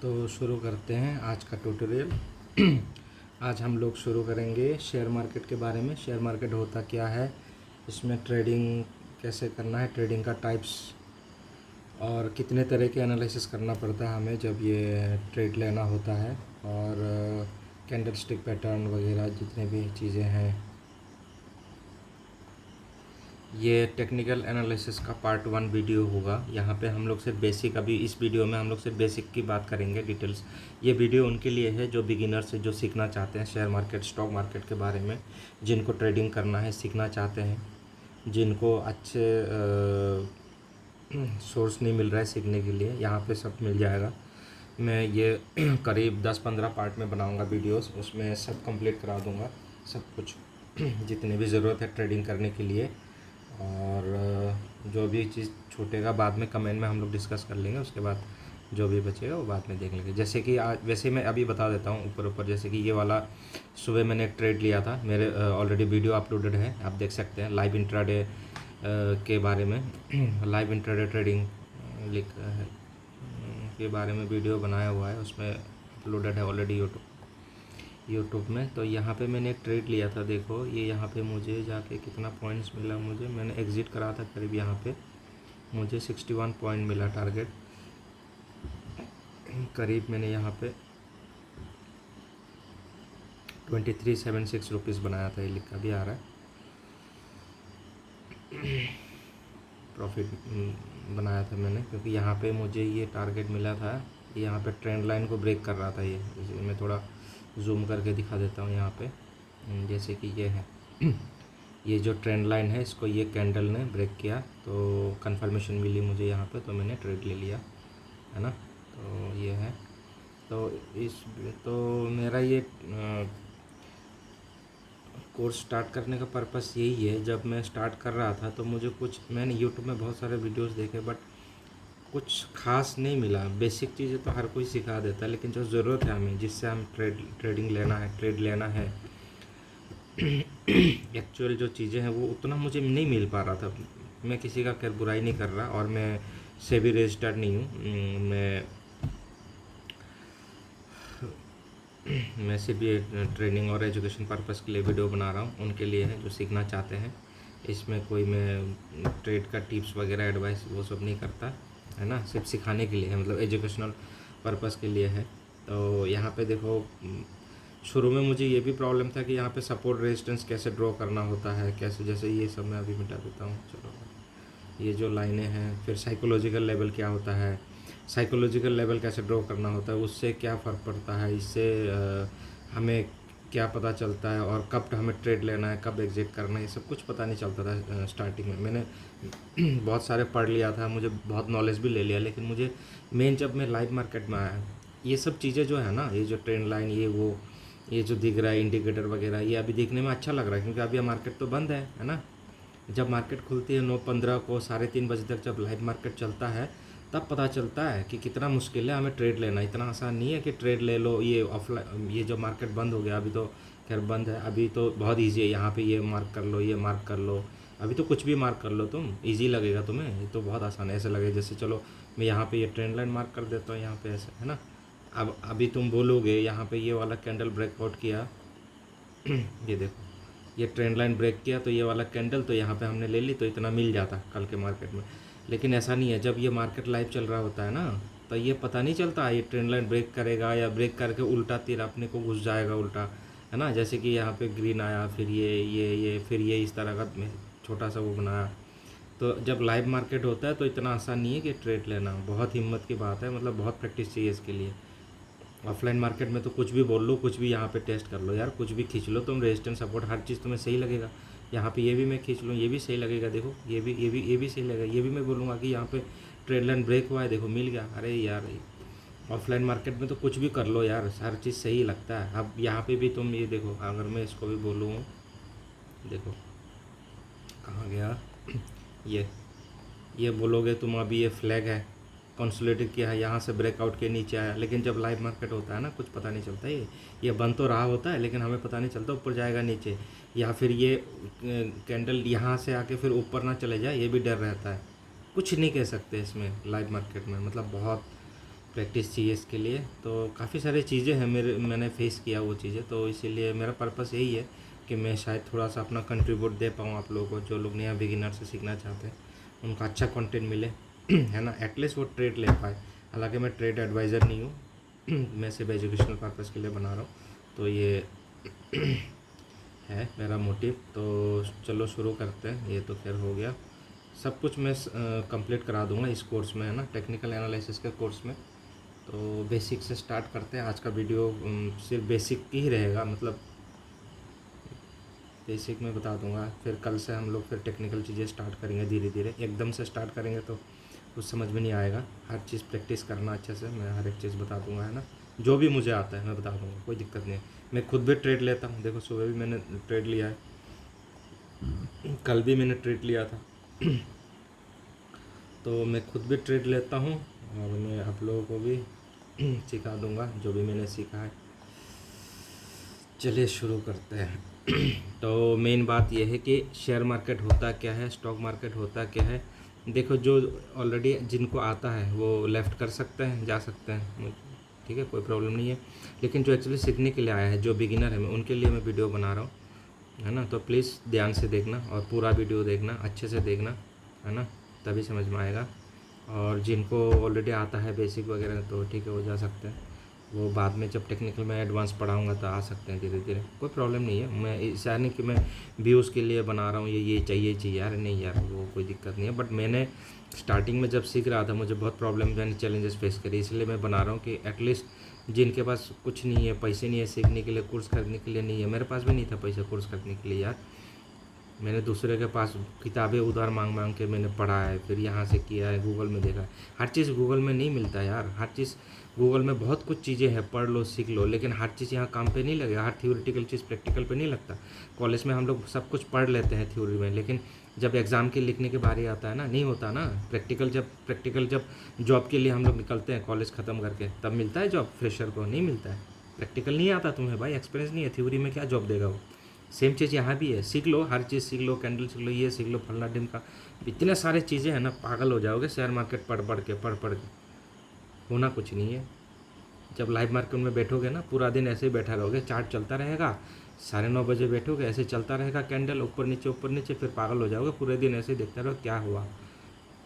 तो शुरू करते हैं आज का ट्यूटोरियल। आज हम लोग शुरू करेंगे शेयर मार्केट के बारे में। शेयर मार्केट होता क्या है, इसमें ट्रेडिंग कैसे करना है, ट्रेडिंग का टाइप्स और कितने तरह के एनालिसिस करना पड़ता है हमें जब ये ट्रेड लेना होता है, और कैंडल स्टिक पैटर्न वगैरह जितने भी चीज़ें हैं। ये टेक्निकल एनालिसिस का पार्ट 1 वीडियो होगा। यहाँ पे हम लोग सिर्फ बेसिक, अभी इस वीडियो में हम लोग सिर्फ बेसिक की बात करेंगे, डिटेल्स। ये वीडियो उनके लिए है जो बिगिनर्स है, जो सीखना चाहते हैं शेयर मार्केट, स्टॉक मार्केट के बारे में, जिनको ट्रेडिंग करना है, सीखना चाहते हैं, जिनको अच्छे सोर्स नहीं मिल रहा है सीखने के लिए। यहाँ पे सब मिल जाएगा। मैं ये करीब 10-15 पार्ट में बनाऊँगा वीडियोस, उसमें सब कंप्लीट करा दूँगा, सब कुछ जितने भी ज़रूरत है ट्रेडिंग करने के लिए। और जो भी चीज़ छूटेगा बाद में कमेंट में हम लोग डिस्कस कर लेंगे। उसके बाद जो भी बचेगा वो बाद में देख लेंगे। जैसे कि आज, वैसे मैं अभी बता देता हूँ ऊपर। जैसे कि ये वाला सुबह मैंने एक ट्रेड लिया था, मेरे ऑलरेडी वीडियो अपलोडेड है, आप देख सकते हैं। लाइव इंट्राडे के बारे में लाइव इंट्राडे ट्रेडिंग लिखा है के बारे में वीडियो बनाया हुआ है, उसमें अपलोडेड है ऑलरेडी यूट्यूब में। तो यहाँ पे मैंने एक ट्रेड लिया था, देखो ये यहाँ पे मुझे जाके कितना पॉइंट्स मिला मुझे, मैंने एग्ज़िट करा था करीब, यहाँ पे मुझे 61 पॉइंट मिला टारगेट करीब। मैंने यहाँ पे 2376 रुपीज़ बनाया था, ये लिखा भी आ रहा है, प्रॉफिट बनाया था मैंने, क्योंकि यहाँ पे मुझे ये टारगेट मिला था। यहाँ पे ट्रेंड लाइन को ब्रेक कर रहा था ये। मैं थोड़ा जूम करके दिखा देता हूँ यहाँ पे। जैसे कि ये है ये जो ट्रेंड लाइन है, इसको ये कैंडल ने ब्रेक किया, तो कंफर्मेशन मिली मुझे यहाँ पे, तो मैंने ट्रेड ले लिया, है ना। तो ये है, तो मेरा ये कोर्स स्टार्ट करने का पर्पस यही है। जब मैं स्टार्ट कर रहा था तो मुझे कुछ, मैंने यूट्यूब में बहुत सारे वीडियोस देखे, बट कुछ खास नहीं मिला। बेसिक चीज़ें तो हर कोई सिखा देता है, लेकिन जो ज़रूरत है हमें, जिससे हम ट्रेड लेना है एक्चुअल जो चीज़ें हैं वो उतना मुझे नहीं मिल पा रहा था। मैं किसी का खैर बुराई नहीं कर रहा, और मैं सेबी रजिस्टर्ड नहीं हूँ। मैं सिर्फ ये ट्रेनिंग और एजुकेशन पर्पज़ के लिए वीडियो बना रहा हूँ, उनके लिए है जो सीखना चाहते हैं। इसमें कोई मैं ट्रेड का टिप्स वगैरह एडवाइस वो सब नहीं करता, है ना। सिर्फ सिखाने के लिए है, मतलब एजुकेशनल पर्पज़ के लिए है। तो यहाँ पे देखो, शुरू में मुझे ये भी प्रॉब्लम था कि यहाँ पे सपोर्ट रेजिस्टेंस कैसे ड्रॉ करना होता है, कैसे, जैसे ये सब मैं अभी मिटा देता हूँ। चलो, ये जो लाइनें हैं, फिर साइकोलॉजिकल लेवल क्या होता है, साइकोलॉजिकल लेवल कैसे ड्रॉ करना होता है, उससे क्या फ़र्क पड़ता है, इससे हमें क्या पता चलता है, और कब हमें ट्रेड लेना है, कब एग्जिट करना है, ये सब कुछ पता नहीं चलता था स्टार्टिंग में। मैंने बहुत सारे पढ़ लिया था, मुझे बहुत नॉलेज भी ले लिया, लेकिन मुझे मेन जब मैं लाइव मार्केट में आया, ये सब चीज़ें जो है ना, ये जो ट्रेंड लाइन, ये जो दिख रहा है इंडिकेटर वगैरह, ये अभी देखने में अच्छा लग रहा है, क्योंकि अभी मार्केट तो बंद है ना। जब मार्केट खुलती है 9:15 को, 3:30 बजे तक जब लाइव मार्केट चलता है, तब पता चलता है कि कितना मुश्किल है हमें ट्रेड लेना। इतना आसान नहीं है कि ट्रेड ले लो। ये ऑफलाइन, ये जो मार्केट बंद हो गया, अभी तो खैर बंद है, अभी तो बहुत ईजी है। यहाँ पे ये मार्क कर लो, ये मार्क कर लो, अभी तो कुछ भी मार्क कर लो तुम, ईजी लगेगा तुम्हें। ये तो बहुत आसान है, ऐसे लगेगा जैसे, चलो मैं यहाँ पे ये ट्रेंड लाइन मार्क कर देता हूँ यहाँ पे, ऐसे, है ना। अब अभी तुम बोलोगे यहाँ पे ये वाला कैंडल ब्रेकआउट किया ये देखो, ये ट्रेंड लाइन ब्रेक किया, तो ये वाला कैंडल, तो यहाँ पे हमने ले ली, तो इतना मिल जाता कल के मार्केट में। लेकिन ऐसा नहीं है। जब ये मार्केट लाइव चल रहा होता है ना, तो ये पता नहीं चलता ये ट्रेंड लाइन ब्रेक करेगा, या ब्रेक करके उल्टा तीर अपने को घुस जाएगा उल्टा, है ना। जैसे कि यहाँ पे ग्रीन आया, फिर ये फिर ये इस तरह का छोटा सा वो बनाया। तो जब लाइव मार्केट होता है तो इतना आसान नहीं है कि ट्रेड लेना, बहुत हिम्मत की बात है, मतलब बहुत प्रैक्टिस चाहिए इसके लिए। ऑफलाइन मार्केट में तो कुछ भी बोल लो, कुछ भी यहाँ पे टेस्ट कर लो यार, कुछ भी खींच लो तुम, रेजिस्टेंस सपोर्ट हर चीज़ तुम्हें सही लगेगा। यहाँ पे ये भी मैं खींच लूँ, ये भी सही लगेगा, देखो ये भी सही लगेगा। ये भी मैं बोलूँगा कि यहाँ पे ट्रेड लाइन ब्रेक हुआ है, देखो मिल गया। अरे यार, ऑफलाइन मार्केट में तो कुछ भी कर लो यार, हर चीज़ सही लगता है। अब यहाँ पे भी तुम ये देखो, अगर मैं इसको भी बोलूँ, देखो कहाँ गया ये बोलोगे तुम, अभी ये फ्लैग है, कंसोलिडेट किया है, यहाँ से ब्रेकआउट के नीचे आया। लेकिन जब लाइव मार्केट होता है ना, कुछ पता नहीं चलता। ये बंद तो रहा होता है, लेकिन हमें पता नहीं चलता ऊपर जाएगा नीचे, या फिर ये कैंडल यहाँ से आके फिर ऊपर ना चले जाए, ये भी डर रहता है। कुछ नहीं कह सकते इसमें लाइव मार्केट में, मतलब बहुत प्रैक्टिस चाहिए इसके लिए। तो काफ़ी सारी चीज़ें हैं मैंने फेस किया वो चीज़ें, तो इसीलिए मेरा पर्पस यही है कि मैं शायद थोड़ा सा अपना कंट्रीब्यूट दे पाऊँ आप लोगों को, जो लोग नया बिगिनर से सीखना चाहते हैं उनका अच्छा कंटेंट मिले है ना, एटलीस्ट वो ट्रेड ले पाए। हालांकि मैं ट्रेड एडवाइज़र नहीं हूँ मैं सिर्फ एजुकेशनल पर्पज़ के लिए बना रहा हूँ। तो ये है मेरा मोटिव। तो चलो शुरू करते हैं। ये तो खैर हो गया, सब कुछ मैं कंप्लीट करा दूंगा इस कोर्स में, है ना, टेक्निकल एनालिसिस के कोर्स में। तो बेसिक से स्टार्ट करते हैं। आज का वीडियो सिर्फ बेसिक ही रहेगा, मतलब बेसिक में बता दूंगा। फिर कल से हम लोग फिर टेक्निकल चीज़ें स्टार्ट करेंगे धीरे धीरे। एकदम से स्टार्ट करेंगे तो कुछ समझ में नहीं आएगा। हर चीज़ प्रैक्टिस करना अच्छे से, मैं हर एक चीज़ बता दूंगा, है ना, जो भी मुझे आता है मैं बता दूंगा, कोई दिक्कत नहीं है। मैं खुद भी ट्रेड लेता हूँ, देखो सुबह भी मैंने ट्रेड लिया है, कल भी मैंने ट्रेड लिया था तो मैं खुद भी ट्रेड लेता हूँ और मैं आप लोगों को भी सिखा दूंगा जो भी मैंने सीखा है। चलिए शुरू करते हैं तो मेन बात यह है कि शेयर मार्केट होता क्या है, स्टॉक मार्केट होता क्या है। देखो, जो ऑलरेडी जिनको आता है वो लेफ़्ट कर सकते हैं, जा सकते हैं, ठीक है, कोई प्रॉब्लम नहीं है। लेकिन जो एक्चुअली सीखने के लिए आया है, जो बिगिनर है, मैं उनके लिए मैं वीडियो बना रहा हूँ, है ना। तो प्लीज़ ध्यान से देखना और पूरा वीडियो देखना, अच्छे से देखना, है ना, तभी समझ में आएगा। और जिनको ऑलरेडी आता है बेसिक वगैरह तो ठीक है, वो जा सकते हैं। वो बाद में जब टेक्निकल में एडवांस पढ़ाऊँगा तो आ सकते हैं धीरे धीरे, कोई प्रॉब्लम नहीं है। मैं ऐसा नहीं कि मैं व्यूज़ के लिए बना रहा हूँ, ये चाहिए यार, नहीं यार, वो कोई दिक्कत नहीं है। बट मैंने स्टार्टिंग में जब सीख रहा था मुझे बहुत प्रॉब्लम मैंने चैलेंजेस फेस करी, इसलिए मैं बना रहा हूँ कि एटलीस्ट जिनके पास कुछ नहीं है, पैसे नहीं है सीखने के लिए, कोर्स खरीदने के लिए नहीं है, मेरे पास भी नहीं था पैसा कोर्स खरीदने के लिए यार, मैंने दूसरे के पास किताबें उधार मांग मांग के मैंने पढ़ा है, फिर यहाँ से किया है, गूगल में देखा है। हर चीज़ गूगल में नहीं मिलता यार, हर चीज़ गूगल में बहुत कुछ चीज़ें हैं, पढ़ लो सीख लो, लेकिन हर चीज़ यहाँ काम पे नहीं लगेगा। हर थ्योरेटिकल चीज़ प्रैक्टिकल पे नहीं लगता। कॉलेज में हम लोग सब कुछ पढ़ लेते हैं थ्योरी में, लेकिन जब एग्ज़ाम के लिखने के बारे आता है ना, नहीं होता ना। प्रैक्टिकल जब जॉब के लिए हम लोग निकलते हैं कॉलेज ख़त्म करके, तब मिलता है जॉब, फ्रेशर को नहीं मिलता है। प्रैक्टिकल नहीं आता तुम्हें भाई, एक्सपीरियंस नहीं है, थ्योरी में क्या जॉब देगा वो। सेम चीज़ यहाँ भी है, सीख लो, हर चीज़ सीख लो, कैंडल सीख लो, ये सीख लो, फलना डिम का, इतने सारे चीज़ें हैं ना, पागल हो जाओगे शेयर मार्केट पढ़ पढ़ के। होना कुछ नहीं है। जब लाइव मार्केट में बैठोगे ना, पूरा दिन ऐसे ही बैठा रहोगे, चार्ट चलता रहेगा, 9:30 बजे बैठोगे, ऐसे चलता रहेगा कैंडल, ऊपर नीचे, फिर पागल हो जाओगे, पूरे दिन ऐसे ही देखते रहो क्या हुआ,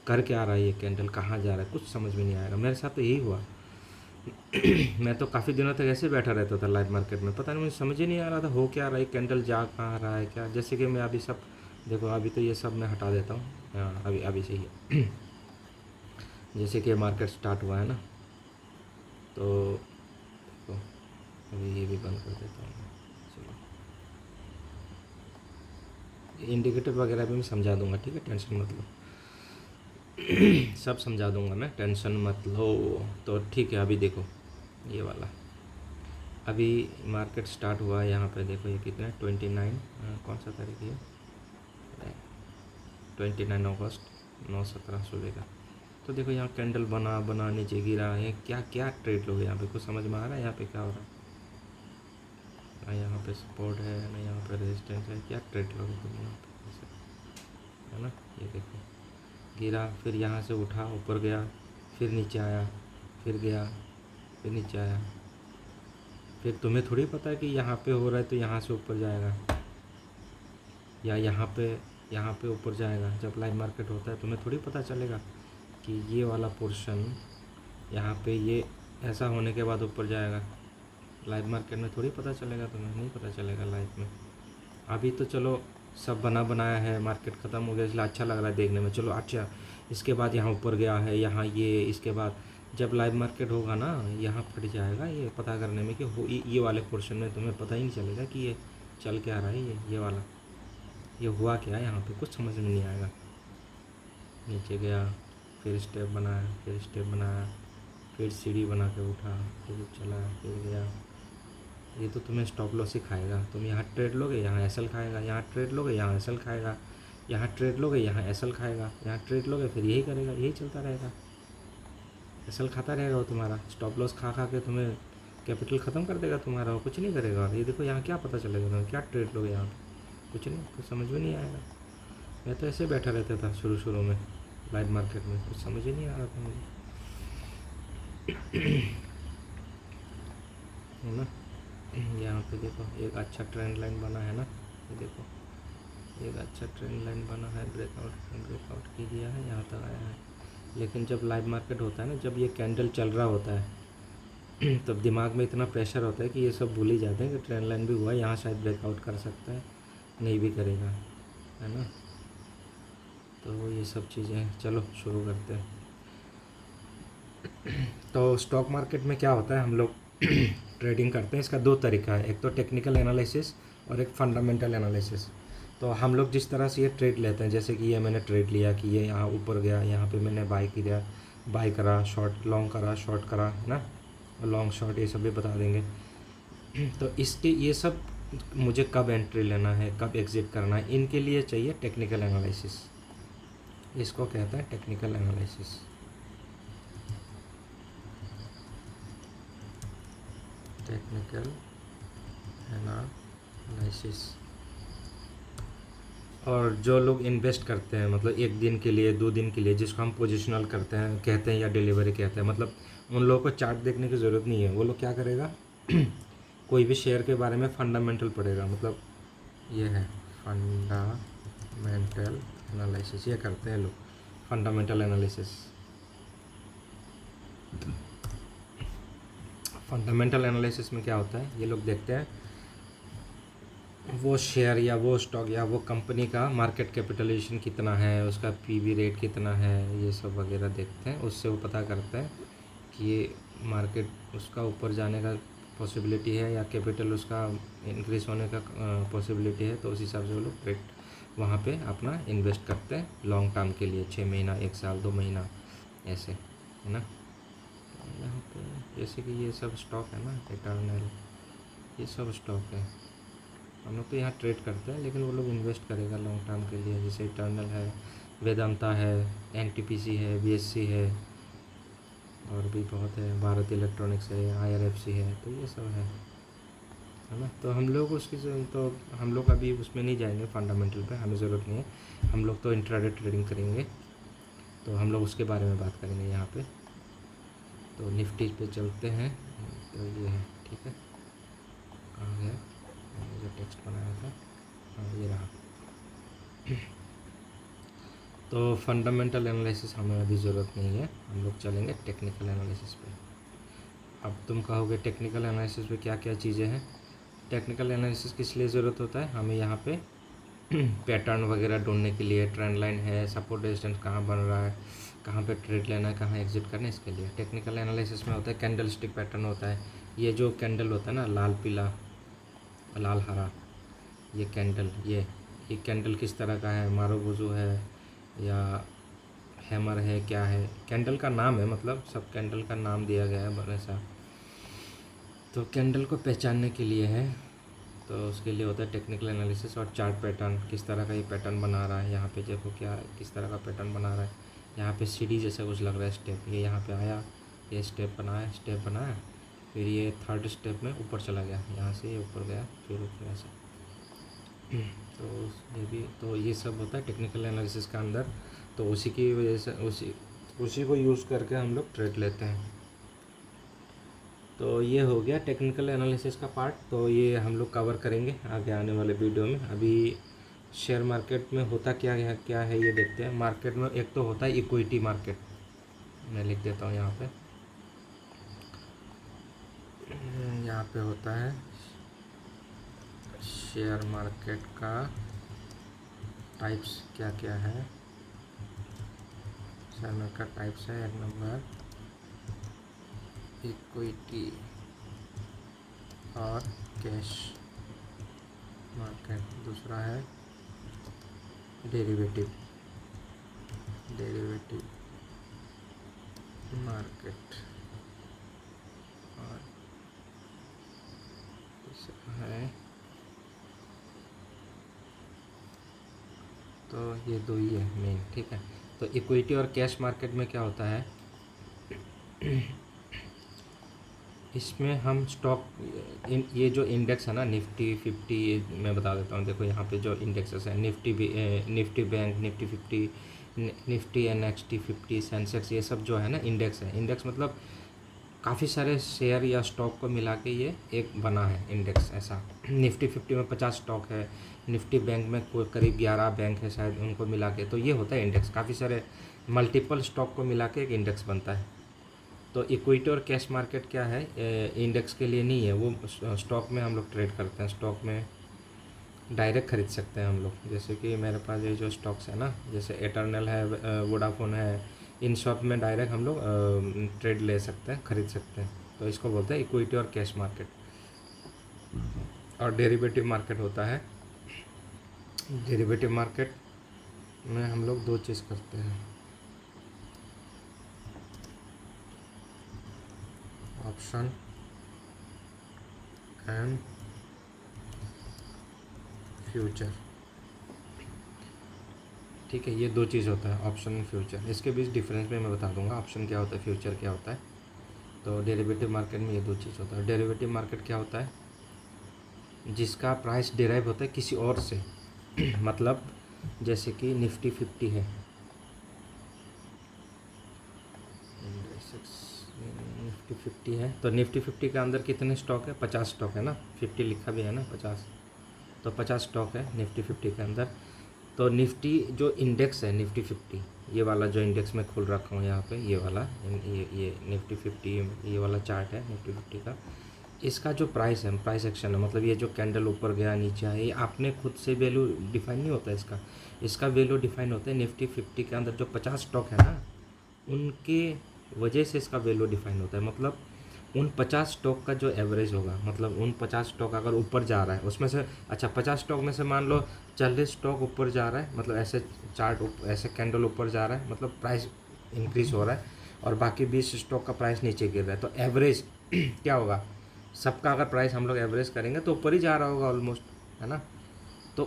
कर क्या रहा है ये कैंडल, कहाँ जा रहा है, कुछ समझ में नहीं आएगा। मेरे साथ तो यही हुआ मैं तो काफ़ी दिनों तक ऐसे बैठा रहता था लाइव मार्केट में, पता नहीं मुझे समझ ही नहीं आ रहा था हो क्या रहा है, कैंडल जा कहाँ रहा है क्या। जैसे कि मैं अभी सब देखो, अभी तो ये सब मैं हटा देता हूँ, हाँ अभी सही है जैसे कि मार्केट स्टार्ट हुआ है ना, तो देखो अभी ये भी बंद कर देता हूँ। चलो, इंडिकेटर वगैरह भी मैं समझा दूंगा, ठीक है, टेंशन मत लो सब समझा दूंगा मैं, टेंशन मत लो। तो ठीक है, अभी देखो ये वाला, अभी मार्केट स्टार्ट हुआ है। यहाँ पे देखो ये कितना है, 29, कौन सा तारीख है, 29 अगस्त 9:17 सुबह का। तो देखो यहाँ कैंडल बना नीचे गिरा है, क्या क्या ट्रेड लोगे यहाँ पे, कुछ समझ में आ रहा है यहाँ पे क्या हो रहा है ना। यहाँ पे सपोर्ट है ना, यहाँ पे रेजिस्टेंस है, क्या ट्रेड लोगे तुम यहाँ पे ऐसे, है ना। ये देखो गिरा, फिर यहाँ से उठा, ऊपर गया, फिर नीचे आया, फिर गया, फिर नीचे आया। फिर तुम्हें थोड़ी पता है कि यहाँ पे हो रहा है तो यहाँ से ऊपर जाएगा या यहाँ पे ऊपर जाएगा। जब लाइव मार्केट होता है तुम्हें थोड़ी पता चलेगा कि ये वाला पोर्शन यहाँ पे ये ऐसा होने के बाद ऊपर जाएगा। लाइव मार्केट में थोड़ी पता चलेगा, तुम्हें नहीं पता चलेगा लाइव में। अभी तो चलो सब बनाया है, मार्केट ख़त्म हो गया इसलिए अच्छा लग रहा है देखने में, चलो अच्छा इसके बाद यहाँ ऊपर गया है, यहाँ ये, इसके बाद जब लाइव मार्केट होगा ना, यहाँ फट जाएगा ये पता करने में कि ये वाले पोर्शन में तुम्हें पता ही नहीं चलेगा कि ये चल क्या रहा है, ये वाला ये हुआ क्या है, यहाँ पे कुछ समझ में नहीं आएगा। नीचे गया, फिर स्टेप बनाया, फिर सीढ़ी बना के उठा, फिर चला, फिर गया। ये तो तुम्हें स्टॉप लॉस ही खाएगा। तुम यहाँ ट्रेड लोगे, यहाँ एसएल खाएगा, यहाँ ट्रेड लोगे, यहाँ एसएल खाएगा, यहाँ ट्रेड लोगे, यहाँ एसएल खाएगा, यहाँ ट्रेड लोगे, फिर यही करेगा, यही चलता रहेगा, एसएल खाता रहेगा वो तुम्हारा। स्टॉप लॉस खा के तुम्हें कैपिटल ख़त्म कर देगा तुम्हारा, वो कुछ नहीं करेगा। ये देखो यहाँ क्या पता चलेगा तुम्हें, क्या ट्रेड लोगे यहाँ पे, कुछ नहीं, कुछ समझ में नहीं आएगा। मैं तो ऐसे बैठा रहता था शुरू में लाइव मार्केट में, कुछ समझ ही नहीं आ रहा था मुझे। है ना। यहाँ पे देखो एक अच्छा ट्रेंड लाइन बना है ना, ये देखो एक अच्छा ट्रेंड लाइन बना है, ब्रेकआउट की दिया है, यहाँ तक आया है। लेकिन जब लाइव मार्केट होता है ना, जब ये कैंडल चल रहा होता है तब दिमाग में इतना प्रेशर होता है कि ये सब भूल ही जाते हैं कि ट्रेंड लाइन भी हुआ है, यहाँ शायद ब्रेकआउट कर सकता है, नहीं भी करेगा, है ना। तो ये सब चीज़ें, चलो शुरू करते हैं। तो स्टॉक मार्केट में क्या होता है, हम लोग ट्रेडिंग करते हैं, इसका दो तरीका है, एक तो टेक्निकल एनालिसिस और एक फंडामेंटल एनालिसिस। तो हम लोग जिस तरह से ये ट्रेड लेते हैं, जैसे कि ये मैंने ट्रेड लिया कि ये यहाँ ऊपर गया, यहाँ पे मैंने बाई करा, शॉर्ट लॉन्ग करा, शॉर्ट करा, है ना, लॉन्ग शॉर्ट ये सब भी बता देंगे। तो इसके ये सब मुझे कब एंट्री लेना है, कब एग्ज़िट करना है, इनके लिए चाहिए टेक्निकल एनालिसिस। इसको कहते हैं टेक्निकल एनालिसिस। Technical analysis. और जो लोग इन्वेस्ट करते हैं, मतलब एक दिन के लिए, 2 दिन के लिए, जिसको हम पोजिशनल कहते हैं या डिलीवरी कहते हैं, मतलब उन लोगों को चार्ट देखने की ज़रूरत नहीं है। वो लोग क्या करेगा कोई भी शेयर के बारे में फंडामेंटल पढ़ेगा, मतलब ये है फंडामेंटल एनालिसिस, ये करते हैं लोग फंडामेंटल एनालिसिस। फंडामेंटल एनालिसिस में क्या होता है, ये लोग देखते हैं वो शेयर या वो स्टॉक या वो कंपनी का मार्केट कैपिटलाइजेशन कितना है, उसका पीवी रेट कितना है, ये सब वगैरह देखते हैं। उससे वो पता करते हैं कि ये मार्केट उसका ऊपर जाने का पॉसिबिलिटी है या कैपिटल उसका इंक्रीज होने का पॉसिबिलिटी है। तो उस हिसाब से वो लोग ट्रेड वहाँ पे अपना इन्वेस्ट करते हैं लॉन्ग टर्म के लिए, 6 महीना, 1 साल, 2 महीना ऐसे, है ना। यहाँ पे जैसे कि ये सब स्टॉक है ना, इटर्नल, ये सब स्टॉक है। हम लोग तो यहाँ ट्रेड करते हैं, लेकिन वो लोग इन्वेस्ट करेगा लॉन्ग टर्म के लिए, जैसे इटर्नल है, वेदांता है, एनटीपीसी है, बीएससी है, और भी बहुत है, भारत इलेक्ट्रॉनिक्स है, आईआरएफसी है, तो ये सब है ना। तो हम लोग तो हम लोग अभी उसमें नहीं जाएंगे, फंडामेंटल पे हमें ज़रूरत नहीं है। हम लोग तो इंट्राडे ट्रेडिंग करेंगे, तो हम लोग उसके बारे में बात करेंगे यहाँ पे। तो निफ्टी पे चलते हैं, तो ये है, ठीक है, कहाँ गया मैंने जो टेक्स्ट बनाया था, हाँ ये रहा। तो फंडामेंटल एनालिसिस हमें अभी ज़रूरत नहीं है, हम लोग चलेंगे टेक्निकल एनालिसिस पे। अब तुम कहोगे टेक्निकल एनालिसिस पे क्या क्या चीज़ें हैं। टेक्निकल एनालिसिस किस लिए ज़रूरत होता है, हमें यहाँ पे पैटर्न वगैरह ढूंढने के लिए, ट्रेंड लाइन है, सपोर्ट रेजिस्टेंस कहाँ बन रहा है, कहाँ पे ट्रेड लेना है, कहाँ एग्जिट करना है, इसके लिए टेक्निकल एनालिसिस में होता है। कैंडल स्टिक पैटर्न होता है, ये जो कैंडल होता है ना, लाल पीला लाल हरा, ये कैंडल, ये कैंडल किस तरह का है, मारुबुजू है या हैमर है, क्या है, कैंडल का नाम है, मतलब सब कैंडल का नाम दिया गया है वैसा। तो कैंडल को पहचानने के लिए है, तो उसके लिए होता है टेक्निकल एनालिसिस। और चार्ट पैटर्न, किस तरह का ये पैटर्न बना रहा है, यहाँ पे देखो क्या किस तरह का पैटर्न बना रहा है, यहाँ पे सीढ़ी जैसा कुछ लग रहा है स्टेप, ये यहाँ पे आया, ये स्टेप बनाया, फिर ये थर्ड स्टेप में ऊपर चला गया, यहाँ से ये ऊपर गया, फिर ऊपर ऐसा। तो ये भी, तो ये सब होता है टेक्निकल एनालिसिस का अंदर। तो उसी की वजह से उसी को यूज़ करके हम लोग ट्रेड लेते हैं। तो ये हो गया टेक्निकल एनालिसिस का पार्ट, तो ये हम लोग कवर करेंगे आगे आने वाले वीडियो में। अभी शेयर मार्केट में होता क्या है ये देखते हैं। मार्केट में एक तो होता है इक्विटी मार्केट, मैं लिख देता हूँ यहाँ पे होता है शेयर मार्केट का टाइप्स क्या क्या है। शेयर मार्केट टाइप्स है, 1 नंबर इक्विटी और कैश मार्केट, दूसरा है डेरिवेटिव मार्केट, और तीसरा है, तो ये 2 ही है मेन, ठीक है। तो इक्विटी और कैश मार्केट में क्या होता है, इसमें हम स्टॉक, ये जो इंडेक्स है ना, निफ्टी 50, मैं बता देता हूँ। देखो यहाँ पे जो इंडेक्सेस हैं, Nifty bank, Nifty 50, Nifty NXT 50, Sensex, ये सब जो है ना इंडेक्स है। इंडेक्स मतलब काफ़ी सारे शेयर या स्टॉक को मिला के ये एक बना है इंडेक्स ऐसा। निफ्टी 50 में 50 स्टॉक है, निफ्टी बैंक में कोई करीब 11 बैंक है शायद, उनको मिला के तो ये होता है इंडेक्स। काफ़ी सारे मल्टीपल स्टॉक को मिला के एक इंडेक्स बनता है। तो इक्विटी और कैश मार्केट क्या है, इंडेक्स के लिए नहीं है, वो स्टॉक में हम लोग ट्रेड करते हैं, स्टॉक में डायरेक्ट खरीद सकते हैं हम लोग। जैसे कि मेरे पास ये जो स्टॉक्स है ना, जैसे एटर्नल है, वोडाफोन है, इन सब में डायरेक्ट हम लोग ट्रेड ले सकते हैं, खरीद सकते हैं। तो इसको बोलते हैं इक्विटी और कैश मार्केट। और डेरिवेटिव मार्केट होता है, डेरिवेटिव मार्केट में हम लोग दो चीज़ करते हैं, ऑप्शन एंड फ्यूचर। ठीक है, ये दो चीज़ होता है, ऑप्शन एंड फ्यूचर। इसके बीच डिफरेंस में मैं बता दूंगा, ऑप्शन क्या होता है, फ्यूचर क्या होता है। तो डेरिवेटिव मार्केट में ये दो चीज़ होता है। डेरिवेटिव मार्केट क्या होता है, जिसका प्राइस डिराइव होता है किसी और से मतलब जैसे कि निफ्टी 50 है, निफ्टी 50 है, तो निफ्टी 50 के अंदर कितने स्टॉक है, 50 स्टॉक है ना, 50 लिखा भी है ना, 50, तो 50 स्टॉक है निफ्टी 50 के अंदर। तो निफ्टी जो इंडेक्स है निफ्टी 50, ये वाला जो इंडेक्स मैं खोल रखा हूँ यहाँ पे, ये वाला ये निफ्टी 50, ये वाला चार्ट है निफ्टी 50 का। इसका जो प्राइस है, प्राइस एक्शन है, मतलब ये जो कैंडल ऊपर गया नीचे है, ये आपने खुद से वैल्यू डिफाइन नहीं होता इसका। इसका वैल्यू डिफाइन होता है निफ्टी 50 के अंदर जो 50 स्टॉक है ना, उनके वजह से इसका वैल्यू डिफाइन होता है। मतलब उन 50 स्टॉक का जो एवरेज होगा, मतलब उन 50 स्टॉक अगर ऊपर जा रहा है उसमें से, अच्छा 50 स्टॉक में से मान लो 40 स्टॉक ऊपर जा रहा है, मतलब ऐसे चार्ट ऐसे कैंडल ऊपर जा रहा है, मतलब प्राइस इंक्रीज हो रहा है, और बाकी 20 स्टॉक का प्राइस नीचे गिर रहा है, तो एवरेज क्या होगा, सबका अगर प्राइस हम लोग एवरेज करेंगे तो ऊपर ही जा रहा होगा ऑलमोस्ट, है ना। तो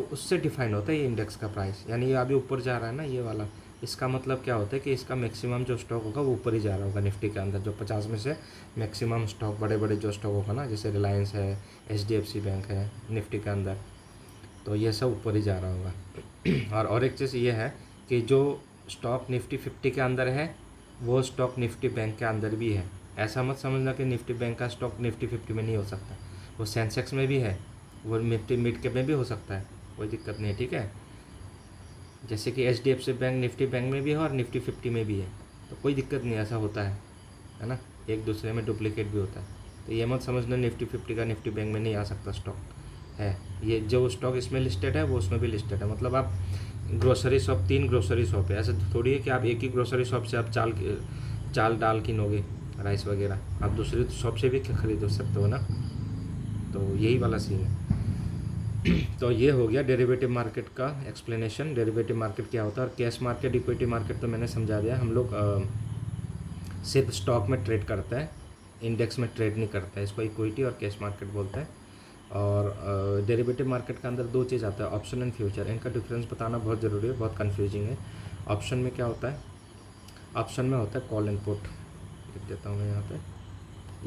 उससे डिफाइन होता है ये इंडेक्स का प्राइस। यानी ये अभी ऊपर जा रहा है ना ये वाला, इसका मतलब क्या होता है कि इसका मैक्सिमम जो स्टॉक होगा वो ऊपर ही जा रहा होगा निफ्टी के अंदर। जो 50 में से मैक्सिमम स्टॉक, बड़े बड़े जो स्टॉक होगा ना, जैसे रिलायंस है, HDFC बैंक है निफ्टी के अंदर, तो ये सब ऊपर ही जा रहा होगा। और एक चीज़ ये है कि जो स्टॉक निफ्टी 50 के अंदर है वो स्टॉक निफ्टी बैंक के अंदर भी है। ऐसा मत समझना कि निफ्टी बैंक का स्टॉक निफ्टी 50 में नहीं हो सकता, वो सेंसेक्स में भी है, वो निफ्टी मिड कैप में भी हो सकता है, कोई दिक्कत नहीं है, ठीक है। जैसे कि HDFC बैंक निफ्टी बैंक में भी है और निफ्टी 50 में भी है, तो कोई दिक्कत नहीं, ऐसा होता है ना, एक दूसरे में डुप्लीकेट भी होता है। तो ये मत समझना निफ्टी 50 का निफ्टी बैंक में नहीं आ सकता स्टॉक है। ये जो स्टॉक इसमें लिस्टेड है वो उसमें भी लिस्टेड है। मतलब आप ग्रोसरी शॉप, 3 ग्रोसरी शॉप है, ऐसे थोड़ी है कि आप एक ही ग्रोसरी शॉप से आप चाल दाल किनोगे, राइस वगैरह, आप दूसरी शॉप से भी खरीद सकते हो ना। तो यही वाला सीन है। तो ये हो गया डेरिवेटिव मार्केट का एक्सप्लेनेशन, डेरिवेटिव मार्केट क्या होता है। और कैश मार्केट, इक्विटी मार्केट तो मैंने समझा दिया। हम लोग सिर्फ स्टॉक में ट्रेड करते हैं, इंडेक्स में ट्रेड नहीं करता है, इसको इक्विटी और कैश मार्केट बोलते हैं। और डेरिवेटिव मार्केट के अंदर दो चीज़ आता है, ऑप्शन एंड फ्यूचर। इनका डिफरेंस बताना बहुत ज़रूरी है, बहुत कन्फ्यूजिंग है। ऑप्शन में क्या होता है, ऑप्शन में होता है कॉल एंड पुट, लिख देता हूँ मैं यहाँ पे,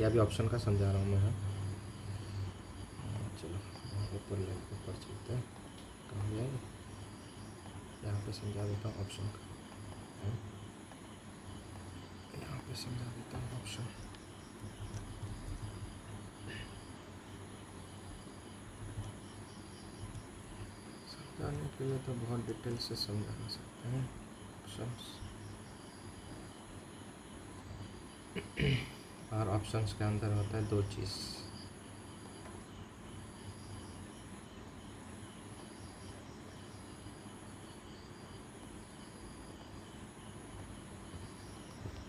यह भी ऑप्शन का समझा रहा हूँ मैं यहाँ। चलो ऊपर चलते हैं, कहाँ जाएंगे, यहाँ पे समझा देता हूँ ऑप्शन का, यहाँ पे समझा देता हूँ ऑप्शन। समझाने के लिए तो बहुत डिटेल से समझा सकते हैं ऑप्शंस। और ऑप्शंस के अंदर होता है दो चीज़,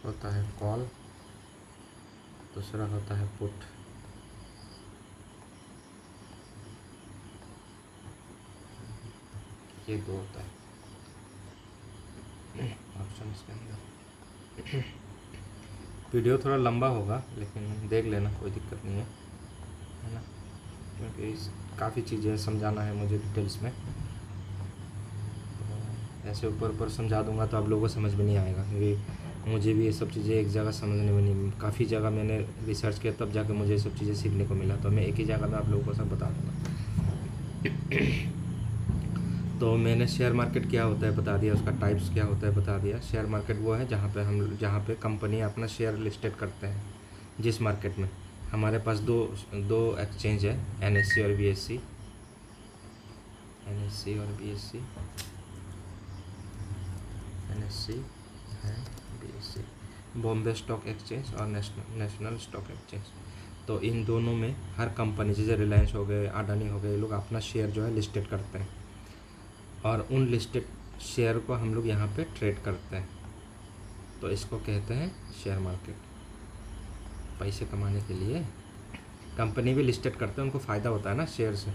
होता है कॉल, दूसरा होता है पुट। ये दो होता है ऑप्शंस के अंदर। वीडियो थोड़ा लंबा होगा लेकिन देख लेना, कोई दिक्कत नहीं है ना, क्योंकि काफ़ी चीज़ें समझाना है मुझे डिटेल्स में। तो ऐसे ऊपर समझा दूंगा तो आप लोगों को समझ में नहीं आएगा, क्योंकि मुझे भी ये सब चीज़ें एक जगह समझने में नहीं, काफ़ी जगह मैंने रिसर्च किया तब जाकर मुझे ये सब चीज़ें सीखने को मिला। तो मैं एक ही जगह में आप लोगों को सब बता दूँगा। तो मैंने शेयर मार्केट क्या होता है बता दिया, उसका टाइप्स क्या होता है बता दिया। शेयर मार्केट वो है जहाँ पे कंपनी अपना शेयर लिस्टेड करते हैं। जिस मार्केट में हमारे पास दो दो एक्सचेंज है, NSE और BSE। NSE और BSE, NSE है BSE, बॉम्बे स्टॉक एक्सचेंज और नेशनल स्टॉक एक्सचेंज। तो इन दोनों में हर कंपनी, जैसे रिलायंस हो गए, अडानी हो गए, ये लोग अपना शेयर जो है लिस्टेड करते हैं और उन लिस्टेड शेयर को हम लोग यहाँ पे ट्रेड करते हैं। तो इसको कहते हैं शेयर मार्केट। पैसे कमाने के लिए कंपनी भी लिस्टेड करते हैं, उनको फ़ायदा होता है ना शेयर से।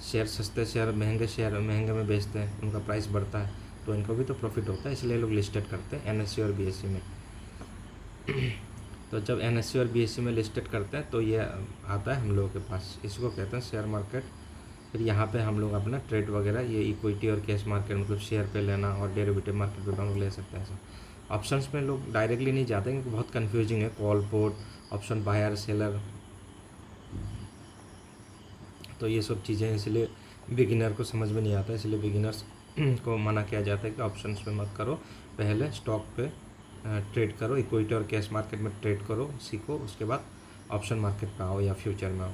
शेयर सस्ते शेयर महंगे में बेचते हैं, उनका प्राइस बढ़ता है तो इनको भी तो प्रॉफिट होता है, इसलिए लोग लिस्टेड करते हैं NSE और BSE में। तो जब NSE और BSE में लिस्टेड करते हैं तो ये आता है हम लोगों के पास, इसको कहते हैं शेयर मार्केट। फिर यहाँ पे हम लोग अपना ट्रेड वगैरह, ये इक्विटी और कैश मार्केट मतलब शेयर पे लेना और डेरिवेटिव मार्केट पे हम लोग ले सकते हैं। ऐसा ऑप्शंस में लोग डायरेक्टली नहीं जाते क्योंकि बहुत कन्फ्यूजिंग है, call put, option buyer seller, तो ये सब चीज़ें इसलिए बिगिनर को समझ में नहीं आता, इसलिए बिगिनर्स को मना किया जाता है कि ऑप्शंस पे मत करो, पहले स्टॉक पे ट्रेड करो, इक्विटी और कैश मार्केट में ट्रेड करो, सीखो, उसके बाद ऑप्शन मार्केट पे आओ या फ्यूचर में आओ।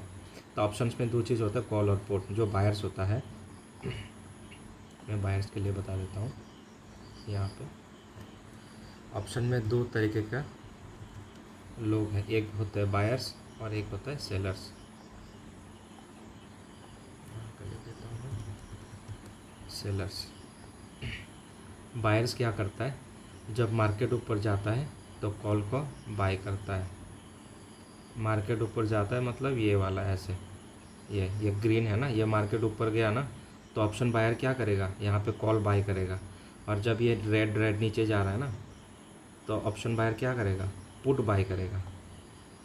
तो ऑप्शंस में दो चीज़ होता है, कॉल और पुट। जो बायर्स होता है, मैं बायर्स के लिए बता देता हूँ। यहाँ पे ऑप्शन में दो तरीके का लोग हैं, एक होता है बायर्स और एक होता है सेलर्स। सेलर्स, बायर्स क्या करता है, जब मार्केट ऊपर जाता है तो कॉल को बाय करता है। मार्केट ऊपर जाता है मतलब ये वाला ऐसे, ये ग्रीन है ना, ये मार्केट ऊपर गया ना तो ऑप्शन बायर क्या करेगा, यहाँ पे कॉल बाय करेगा। और जब ये रेड नीचे जा रहा है ना तो ऑप्शन बायर क्या करेगा, पुट बाय करेगा।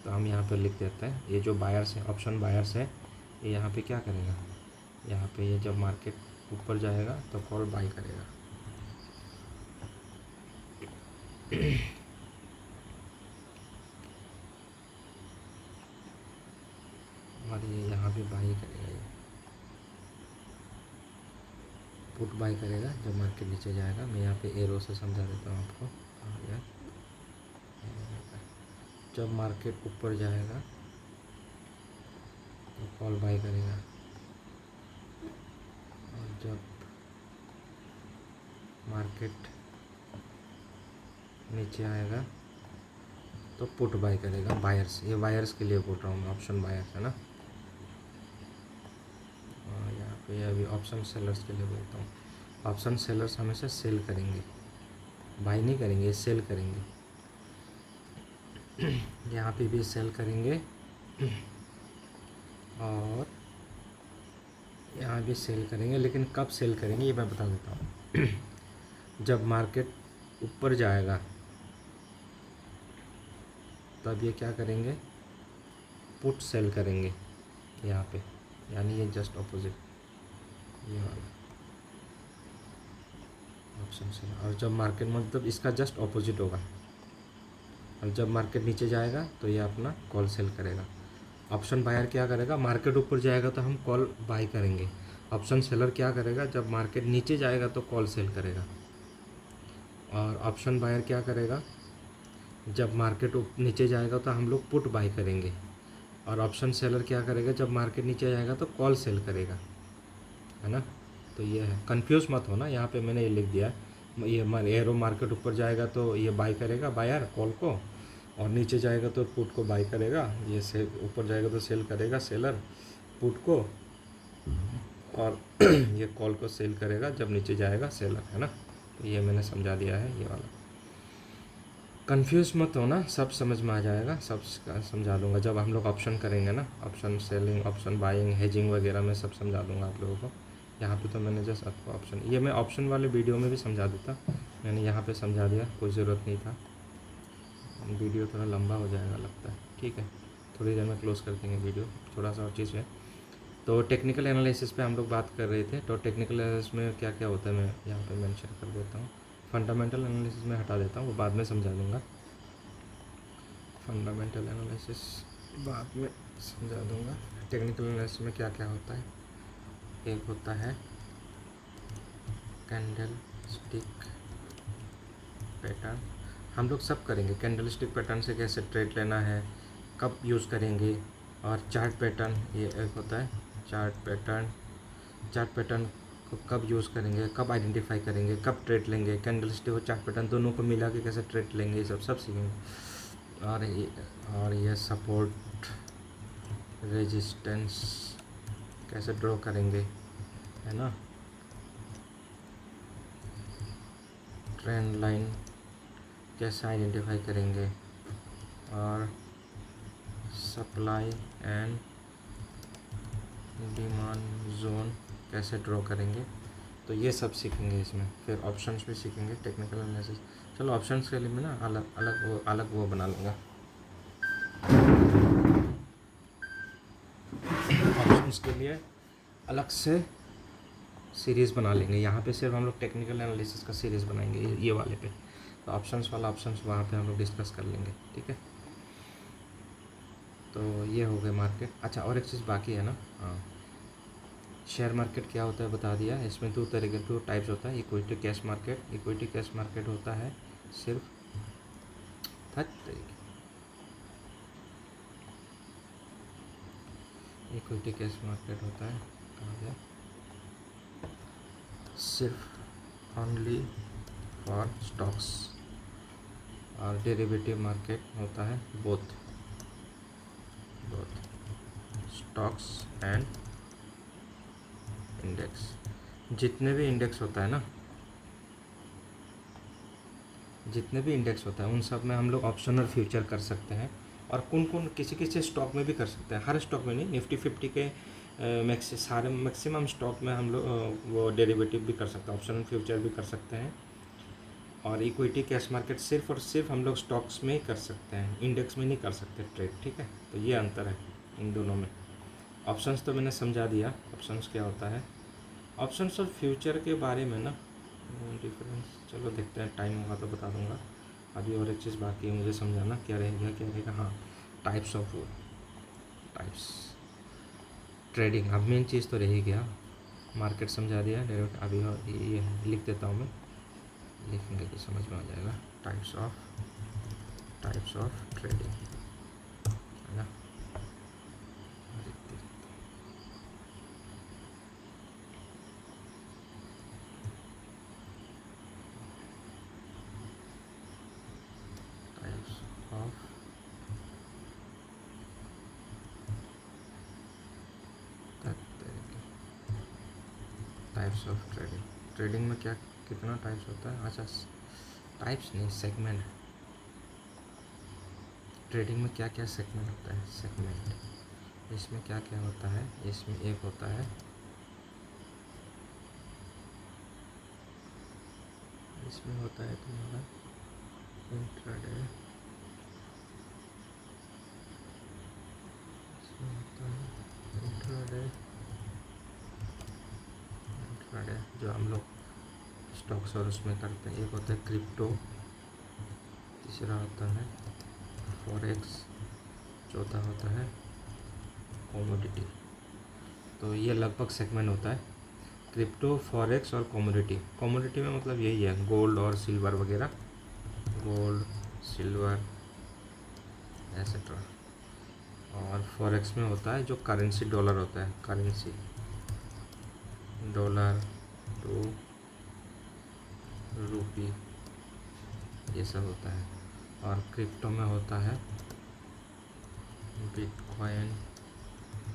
तो हम यहाँ पे लिख देते हैं, ये जो बायर्स है, ऑप्शन बायर्स है, ये यहाँ पे क्या करेगा, यहाँ पे ये जब मार्केट ऊपर जाएगा तो कॉल बाय करेगा। और ये यहाँ पे बाई करेगा, ये पुट बाई करेगा जब मार्केट नीचे जाएगा। मैं यहाँ पे एरो से समझा देता हूँ आपको। जब मार्केट ऊपर जाएगा तो कॉल बाई करेगा और जब मार्केट नीचे आएगा तो पुट बाई करेगा। बायर्स, ये बायर्स के लिए बोल रहा हूँ मैं, ऑप्शन बायर्स है ना। और यहाँ पे अभी ऑप्शन सेलर्स के लिए बोलता हूँ। ऑप्शन सेलर्स हमेशा सेल करेंगे, बाई नहीं करेंगे, सेल करेंगे। यहाँ पे भी सेल करेंगे और यहाँ भी सेल करेंगे, लेकिन कब सेल करेंगे ये मैं बता देता हूँ। जब मार्केट ऊपर जाएगा तब ये क्या करेंगे, पुट सेल करेंगे यहाँ पे, यानी ये जस्ट ऑपोजिट, ये वाला ऑप्शन सेल। और जब मार्केट मतलब इसका जस्ट ऑपोजिट होगा, और जब मार्केट नीचे जाएगा तो ये अपना कॉल सेल करेगा। ऑप्शन बायर क्या करेगा, मार्केट ऊपर जाएगा तो हम कॉल बाय करेंगे। ऑप्शन सेलर क्या करेगा, जब मार्केट नीचे जाएगा तो कॉल सेल करेगा। और ऑप्शन बायर क्या करेगा, जब मार्केट नीचे जाएगा तो हम लोग पुट बाय करेंगे। और ऑप्शन सेलर क्या करेगा, जब मार्केट नीचे जाएगा तो कॉल सेल करेगा, है ना। तो ये है, कंफ्यूज मत होना, यहाँ पे मैंने ये लिख दिया, ये एरो मार्केट ऊपर जाएगा तो ये बाय करेगा बायर कॉल को, और नीचे जाएगा तो पुट को बाय करेगा। ये से ऊपर जाएगा तो सेल करेगा सेलर पुट को, और ये कॉल को सेल करेगा जब नीचे जाएगा सेलर, है ना। तो ये मैंने समझा दिया है, ये वाला कंफ्यूज मत होना, सब समझ में आ जाएगा, सब समझा दूंगा जब हम लोग ऑप्शन करेंगे ना, option selling, option buying, hedging वगैरह में सब समझा दूंगा आप लोगों को। यहाँ पे तो मैंने जस्ट आपको ऑप्शन, ये मैं ऑप्शन वाले वीडियो में भी समझा देता, मैंने यहाँ पे समझा दिया, कोई ज़रूरत नहीं था। वीडियो थोड़ा लंबा हो जाएगा लगता है, ठीक है, थोड़ी देर में क्लोज़ कर देंगे वीडियो। थोड़ा सा और चीज़ है, तो टेक्निकल एनालिसिस पे हम लोग बात कर रहे थे। तो टेक्निकल एनालिसिस में क्या क्या होता है मैं यहाँ पे मेंशन कर देता हूँ। फंडामेंटल एनालिसिस में हटा देता हूँ, वो बाद में समझा दूँगा। फंडामेंटल एनालिसिस बाद में समझा दूँगा। टेक्निकल एनालिसिस में क्या क्या होता है, एक होता है कैंडल स्टिक पैटर्न हम लोग सब करेंगे। कैंडल स्टिक पैटर्न से कैसे ट्रेड लेना है, कब यूज़ करेंगे, और चार्ट पैटर्न ये एक होता है चार्ट पैटर्न को कब यूज़ करेंगे, कब आइडेंटिफाई करेंगे, कब ट्रेड लेंगे, कैंडल स्टिक और चार्ट पैटर्न दोनों को मिला के कैसे ट्रेड लेंगे, ये सब सीखेंगे। और ये सपोर्ट रेजिस्टेंस कैसे ड्रॉ करेंगे, है ना। ट्रेंड लाइन कैसे आइडेंटिफाई करेंगे, और सप्लाई एंड डिमांड जोन कैसे ड्रॉ करेंगे। तो ये सब सीखेंगे इसमें। फिर ऑप्शंस भी सीखेंगे, टेक्निकल एनालिसिस। चलो ऑप्शंस के लिए मैं ना अलग वो बना लूँगा। ऑप्शंस के लिए अलग से सीरीज़ बना लेंगे। यहाँ पे सिर्फ हम लोग टेक्निकल एनालिसिस का सीरीज़ बनाएंगे ये वाले पे। तो ऑप्शंस वहाँ पे हम लोग डिस्कस कर लेंगे, ठीक है। तो ये हो गए मार्केट। अच्छा, और एक चीज़ बाकी है ना, हाँ, शेयर मार्केट क्या होता है बता दिया। इसमें दो टाइप्स होता है, equity cash market. Equity cash market होता है सिर्फ इक्विटी कैश मार्केट होता है कहाँ गया, सिर्फ ओनली फॉर स्टॉक्स। और डेरिवेटिव मार्केट होता है बोथ स्टॉक्स एंड इंडेक्स। जितने भी इंडेक्स होता है उन सब में हम लोग ऑप्शन और फ्यूचर कर सकते हैं। और कौन किसी स्टॉक में भी कर सकते हैं, हर स्टॉक में नहीं। निफ्टी 50 के मैक्सिमम स्टॉक में हम लोग वो डेरिवेटिव भी कर सकते हैं, ऑप्शन और फ्यूचर भी कर सकते हैं। और इक्विटी कैश मार्केट सिर्फ और सिर्फ हम लोग स्टॉक्स में ही कर सकते हैं, इंडेक्स में नहीं कर सकते ट्रेड, ठीक है। तो ये अंतर है इन दोनों में। ऑप्शंस तो मैंने समझा दिया, ऑप्शंस क्या होता है। ऑप्शंस और फ्यूचर के बारे में ना डिफरेंस चलो देखते हैं, टाइम होगा तो बता दूंगा। अभी और एक चीज़ बाकी है मुझे समझाना, क्या रहेगा। हाँ, टाइप्स ट्रेडिंग। अब मेन चीज़ तो रह ही गया, मार्केट समझा दिया डायरेक्ट। अभी ये लिख देता हूँ मैं, लिखेंगे तो समझ में आ जाएगा। टाइप्स ऑफ ट्रेडिंग, है ना। टाइप्स ऑफ ट्रेडिंग में क्या कितना टाइप्स होता है। अच्छा, टाइप्स नहीं, सेगमेंट। ट्रेडिंग में क्या क्या सेगमेंट होता है, सेगमेंट। इसमें क्या क्या होता है, इसमें एक होता है, इसमें होता है तुम्हारा इंट्राडे, इसमें होता है इंट्राडे जो हम लोग स्टॉक्स और उसमें करते हैं। एक होता है क्रिप्टो, तीसरा होता है फॉरेक्स, चौथा होता है कमोडिटी। तो ये लगभग सेगमेंट होता है, क्रिप्टो, फॉरेक्स और कमोडिटी। कमोडिटी में मतलब यही है, गोल्ड और सिल्वर वगैरह, गोल्ड, सिल्वर, एसेट्रा। और फॉरेक्स में होता है जो करेंसी डॉलर होता है, करेंसी डॉलर टू रूपी, ये सब होता है। और क्रिप्टो में होता है bitcoin,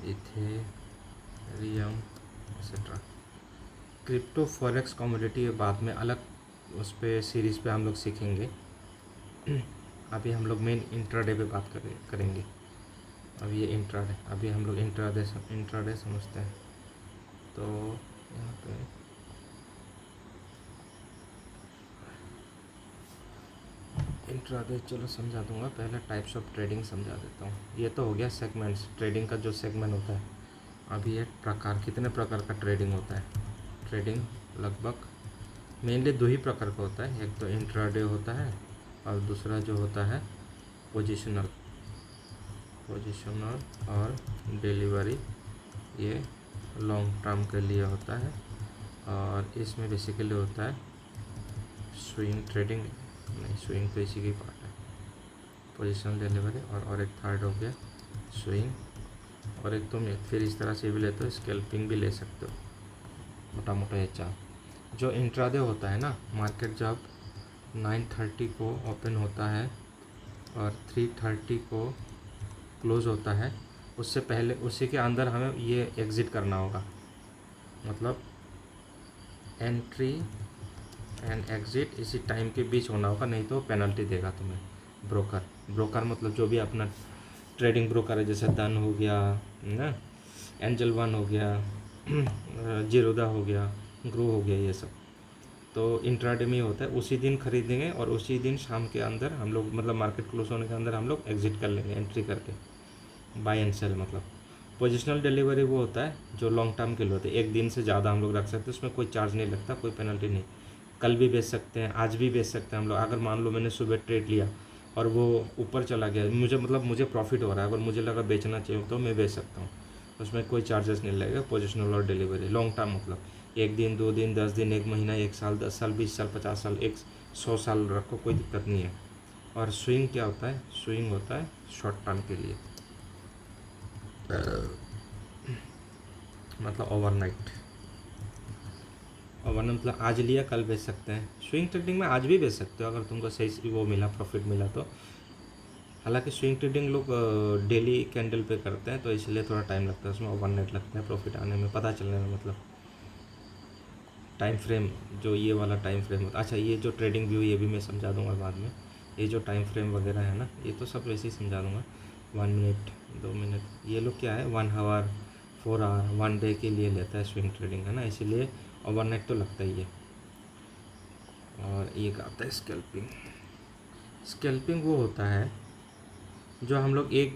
Ethereum, etcetera. Crypto, forex, commodity बाद में अलग उस पर सीरीज़ पे हम लोग सीखेंगे। अभी हम लोग मेन इंट्राडे पे बात करेंगे। अभी ये इंट्राडे, अभी हम लोग इंट्राडे समझते हैं। तो यहाँ पे इंट्राडे चलो समझा दूंगा, पहले टाइप्स ऑफ ट्रेडिंग समझा देता हूँ। ये तो हो गया सेगमेंट्स, ट्रेडिंग का जो सेगमेंट होता है। अभी एक प्रकार, कितने प्रकार का ट्रेडिंग होता है। ट्रेडिंग लगभग मेनली दो ही प्रकार का होता है, एक तो इंट्राडे होता है और दूसरा जो होता है पोजिशनल और डिलीवरी, ये लॉन्ग टर्म के लिए होता है। और इसमें बेसिकली होता है स्विंग ट्रेडिंग, नहीं स्विंग तो इसी की पार्ट है, पोजिशनल डिलीवरी और एक थर्ड हो गया स्विंग, और एक तुम फिर इस तरह से भी लेते हो, स्कैल्पिंग भी ले सकते हो, मोटा मोटा ये चार। जो इंट्राडे होता है ना, मार्केट जब 9:30 को ओपन होता है और 3:30 को क्लोज़ होता है, उससे पहले उसी के अंदर हमें ये एग्ज़िट करना होगा, मतलब एंट्री एंड एग्ज़िट इसी टाइम के बीच होना होगा, नहीं तो पेनल्टी देगा तुम्हें ब्रोकर मतलब जो भी अपना ट्रेडिंग ब्रोकर है, जैसे डन हो गया ना, एंजल वन हो गया, जीरोदा हो गया, ग्रो हो गया, ये सब तो इंट्राडे में ही होता है। उसी दिन खरीदेंगे और उसी दिन शाम के अंदर हम लोग, मतलब मार्केट क्लोज होने के अंदर हम लोग एग्ज़िट कर लेंगे एंट्री करके, बाय एंड सेल। मतलब पोजिशनल डिलीवरी वो होता है जो लॉन्ग टर्म के लिए होता है, एक दिन से ज़्यादा हम लोग रख सकते हैं, उसमें कोई चार्ज नहीं लगता, कोई पेनल्टी नहीं। कल भी बेच सकते हैं, आज भी बेच सकते हैं हम लोग। अगर मान लो मैंने सुबह ट्रेड लिया और वो ऊपर चला गया, मुझे प्रॉफिट हो रहा है, अगर मुझे लगा बेचना चाहिए तो मैं बेच सकता हूँ, उसमें कोई चार्जेस नहीं लगेगा। पोजिशनल और डिलीवरी लॉन्ग टर्म मतलब 1 दिन 2 दिन 10 दिन 1 महीना 1 साल 10 साल 20 साल 50 साल 100 साल रखो, कोई दिक्कत नहीं है। और स्विंग क्या होता है? स्विंग होता है शॉर्ट टर्म के लिए, मतलब ओवरनाइट मतलब आज लिया कल बेच सकते हैं। स्विंग ट्रेडिंग में आज भी बेच सकते हो अगर तुमको सही वो मिला, प्रॉफिट मिला तो। हालांकि स्विंग ट्रेडिंग लोग डेली कैंडल पे करते हैं, तो इसलिए थोड़ा टाइम लगता है उसमें, ओवरनाइट लगता है प्रॉफिट आने में, पता चलने में। मतलब टाइम फ्रेम, जो ये वाला टाइम फ्रेम होता है, अच्छा ये जो ट्रेडिंग व्यू ये भी मैं समझा दूंगा बाद में। ये जो टाइम फ्रेम वगैरह है ना, ये तो सब वैसे ही समझा दूंगा। 1 मिनट 2 मिनट, ये लोग क्या है 1 आवर 4 आवर 1 डे के लिए लेता है स्विंग ट्रेडिंग, है ना, इसीलिए ओवरनाइट तो लगता ही है। और ये क्या होता है स्कैल्पिंग? स्कैल्पिंग वो होता है जो हम लोग एक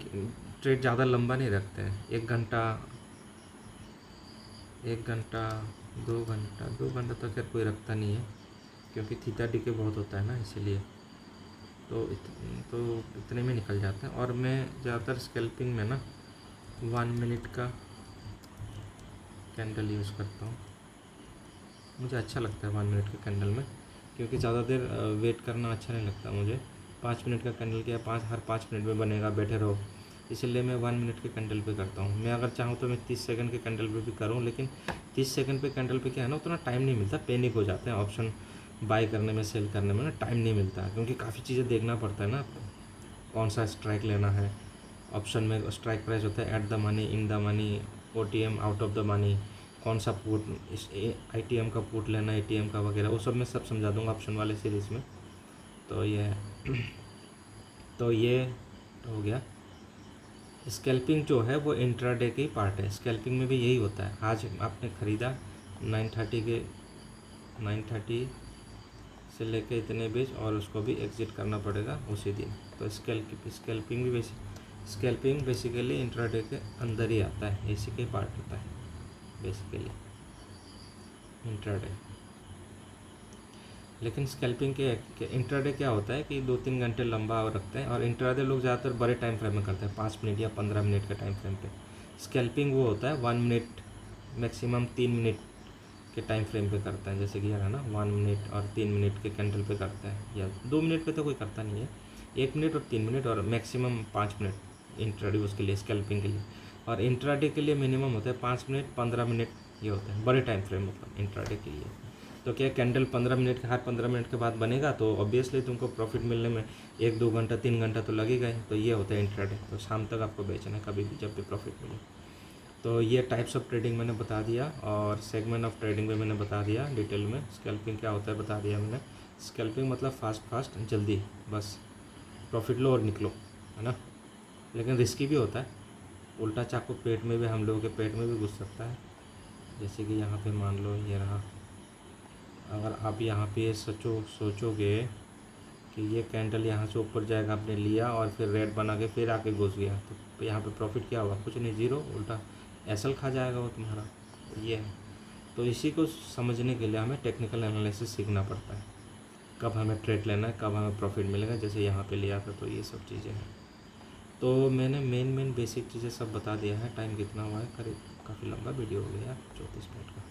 ट्रेड ज़्यादा लंबा नहीं रखते हैं, 1 घंटा 2 घंटा तो खैर कोई रखता नहीं है, क्योंकि थीटा डीके बहुत होता है ना, इसीलिए तो इतने में निकल जाते हैं। और मैं ज़्यादातर स्कैल्पिंग में ना 1 मिनट का कैंडल यूज़ करता हूँ, मुझे अच्छा लगता है 1 मिनट के कैंडल में, क्योंकि ज़्यादा देर वेट करना अच्छा नहीं लगता मुझे। 5 मिनट का कैंडल क्या हर 5 मिनट में बनेगा, बैठे रहो, इसलिए मैं 1 मिनट के कैंडल पे करता हूँ। मैं अगर चाहूँ तो मैं 30 सेकंड के कैंडल पे भी करूँ, लेकिन 30 सेकंड पे कैंडल पे क्या है ना, उतना टाइम नहीं मिलता, पैनिक हो जाते हैं ऑप्शन बाय करने में, सेल करने में ना टाइम नहीं मिलता है, क्योंकि काफ़ी चीज़ें देखना पड़ता है ना आपको, कौन सा स्ट्राइक लेना है। ऑप्शन में स्ट्राइक प्राइस होता है at the money, in the money, OTM out of the money, कौन सा पुट, ITM का पुट लेना, ATM का वगैरह, वो सब मैं सब समझा दूंगा ऑप्शन वाले सीरीज़ में। तो ये है तो ये हो गया। स्कैल्पिंग जो है वो इंट्राडे की पार्ट है, स्कैल्पिंग में भी यही होता है। आज आपने ख़रीदा 9:30 से लेके इतने बीच, और उसको भी एग्ज़िट करना पड़ेगा उसी दिन। तो स्कैल्पिंग बेसिकली इंट्राडे के अंदर ही आता है, इसी के पार्ट होता है बेसिकली इंट्राडे। लेकिन स्कैल्पिंग के इंट्राडे क्या होता है कि 2-3 घंटे लंबा रखते हैं, और इंट्राडे लोग ज़्यादातर बड़े टाइम फ्रेम में करते हैं, 5 मिनट या 15 मिनट के टाइम फ्रेम पे। स्कैल्पिंग वो होता है 1 मिनट मैक्सिमम 3 मिनट के टाइम फ्रेम पे करता है, जैसे कि यार है ना 1 मिनट और 3 मिनट के कैंडल पे करता है, या 2 मिनट पे तो कोई करता नहीं है, 1 मिनट और 3 मिनट और मैक्सिमम 5 मिनट इंट्राडे उसके लिए, स्कैल्पिंग के लिए। और इंट्राडे के लिए मिनिमम होता है 5 मिनट 15 मिनट, ये होता है बड़े टाइम फ्रेम मतलब इंट्राडे के लिए। तो क्या कैंडल 15 मिनट के, हर 15 मिनट के बाद बनेगा, तो ऑब्वियसली तुमको प्रॉफिट मिलने में 1-2 घंटा 3 घंटा तो लगेगा ही। तो ये होता है इंट्राडे, तो शाम तक आपको बेचना है कभी भी जब भी प्रॉफिट मिले। तो ये टाइप्स ऑफ ट्रेडिंग मैंने बता दिया, और सेगमेंट ऑफ ट्रेडिंग भी मैंने बता दिया डिटेल में। स्कैल्पिंग क्या होता है बता दिया मैंने। स्कैल्पिंग मतलब फास्ट जल्दी, बस प्रॉफिट लो और निकलो, है ना, लेकिन रिस्की भी होता है। उल्टा चाकू पेट में भी, हम लोगों के पेट में भी घुस सकता है। जैसे कि यहाँ पे मान लो ये रहा, अगर आप यहाँ पे सोचोगे कि ये कैंडल यहाँ से ऊपर जाएगा, आपने लिया और फिर रेड बना के फिर आके घुस गया, तो यहाँ पे प्रॉफिट क्या हुआ? कुछ नहीं, ज़ीरो, उल्टा एसल खा जाएगा वो तुम्हारा। ये है। तो इसी को समझने के लिए हमें टेक्निकल एनालिसिस सीखना पड़ता है, कब हमें ट्रेड लेना है, कब हमें प्रॉफिट मिलेगा। जैसे यहाँ पे लिया था, तो ये सब चीज़ें हैं। तो मैंने मेन बेसिक चीज़ें सब बता दिया है। टाइम कितना हुआ है? करीब काफ़ी लंबा वीडियो हो गया, 34 मिनट का।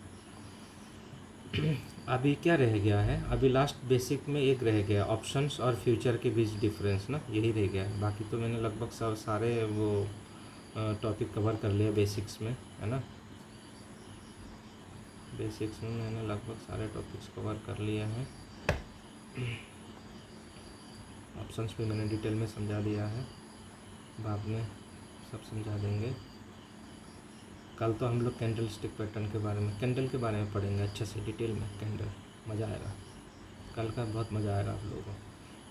अभी क्या रह गया है, अभी लास्ट बेसिक में एक रह गया, ऑप्शंस और फ्यूचर के बीच डिफरेंस ना, यही रह गया है। बाकी तो मैंने लगभग सब सारे वो टॉपिक कवर कर लिया बेसिक्स में, है ना। बेसिक्स में मैंने लगभग सारे टॉपिक्स कवर कर लिए हैं। ऑप्शंस भी मैंने डिटेल में समझा दिया है, बाद में सब समझा देंगे। कल तो हम लोग कैंडल स्टिक पैटर्न के बारे में, कैंडल के बारे में पढ़ेंगे अच्छे से डिटेल में। कैंडल मज़ा आएगा, कल का बहुत मज़ा आएगा आप लोगों को।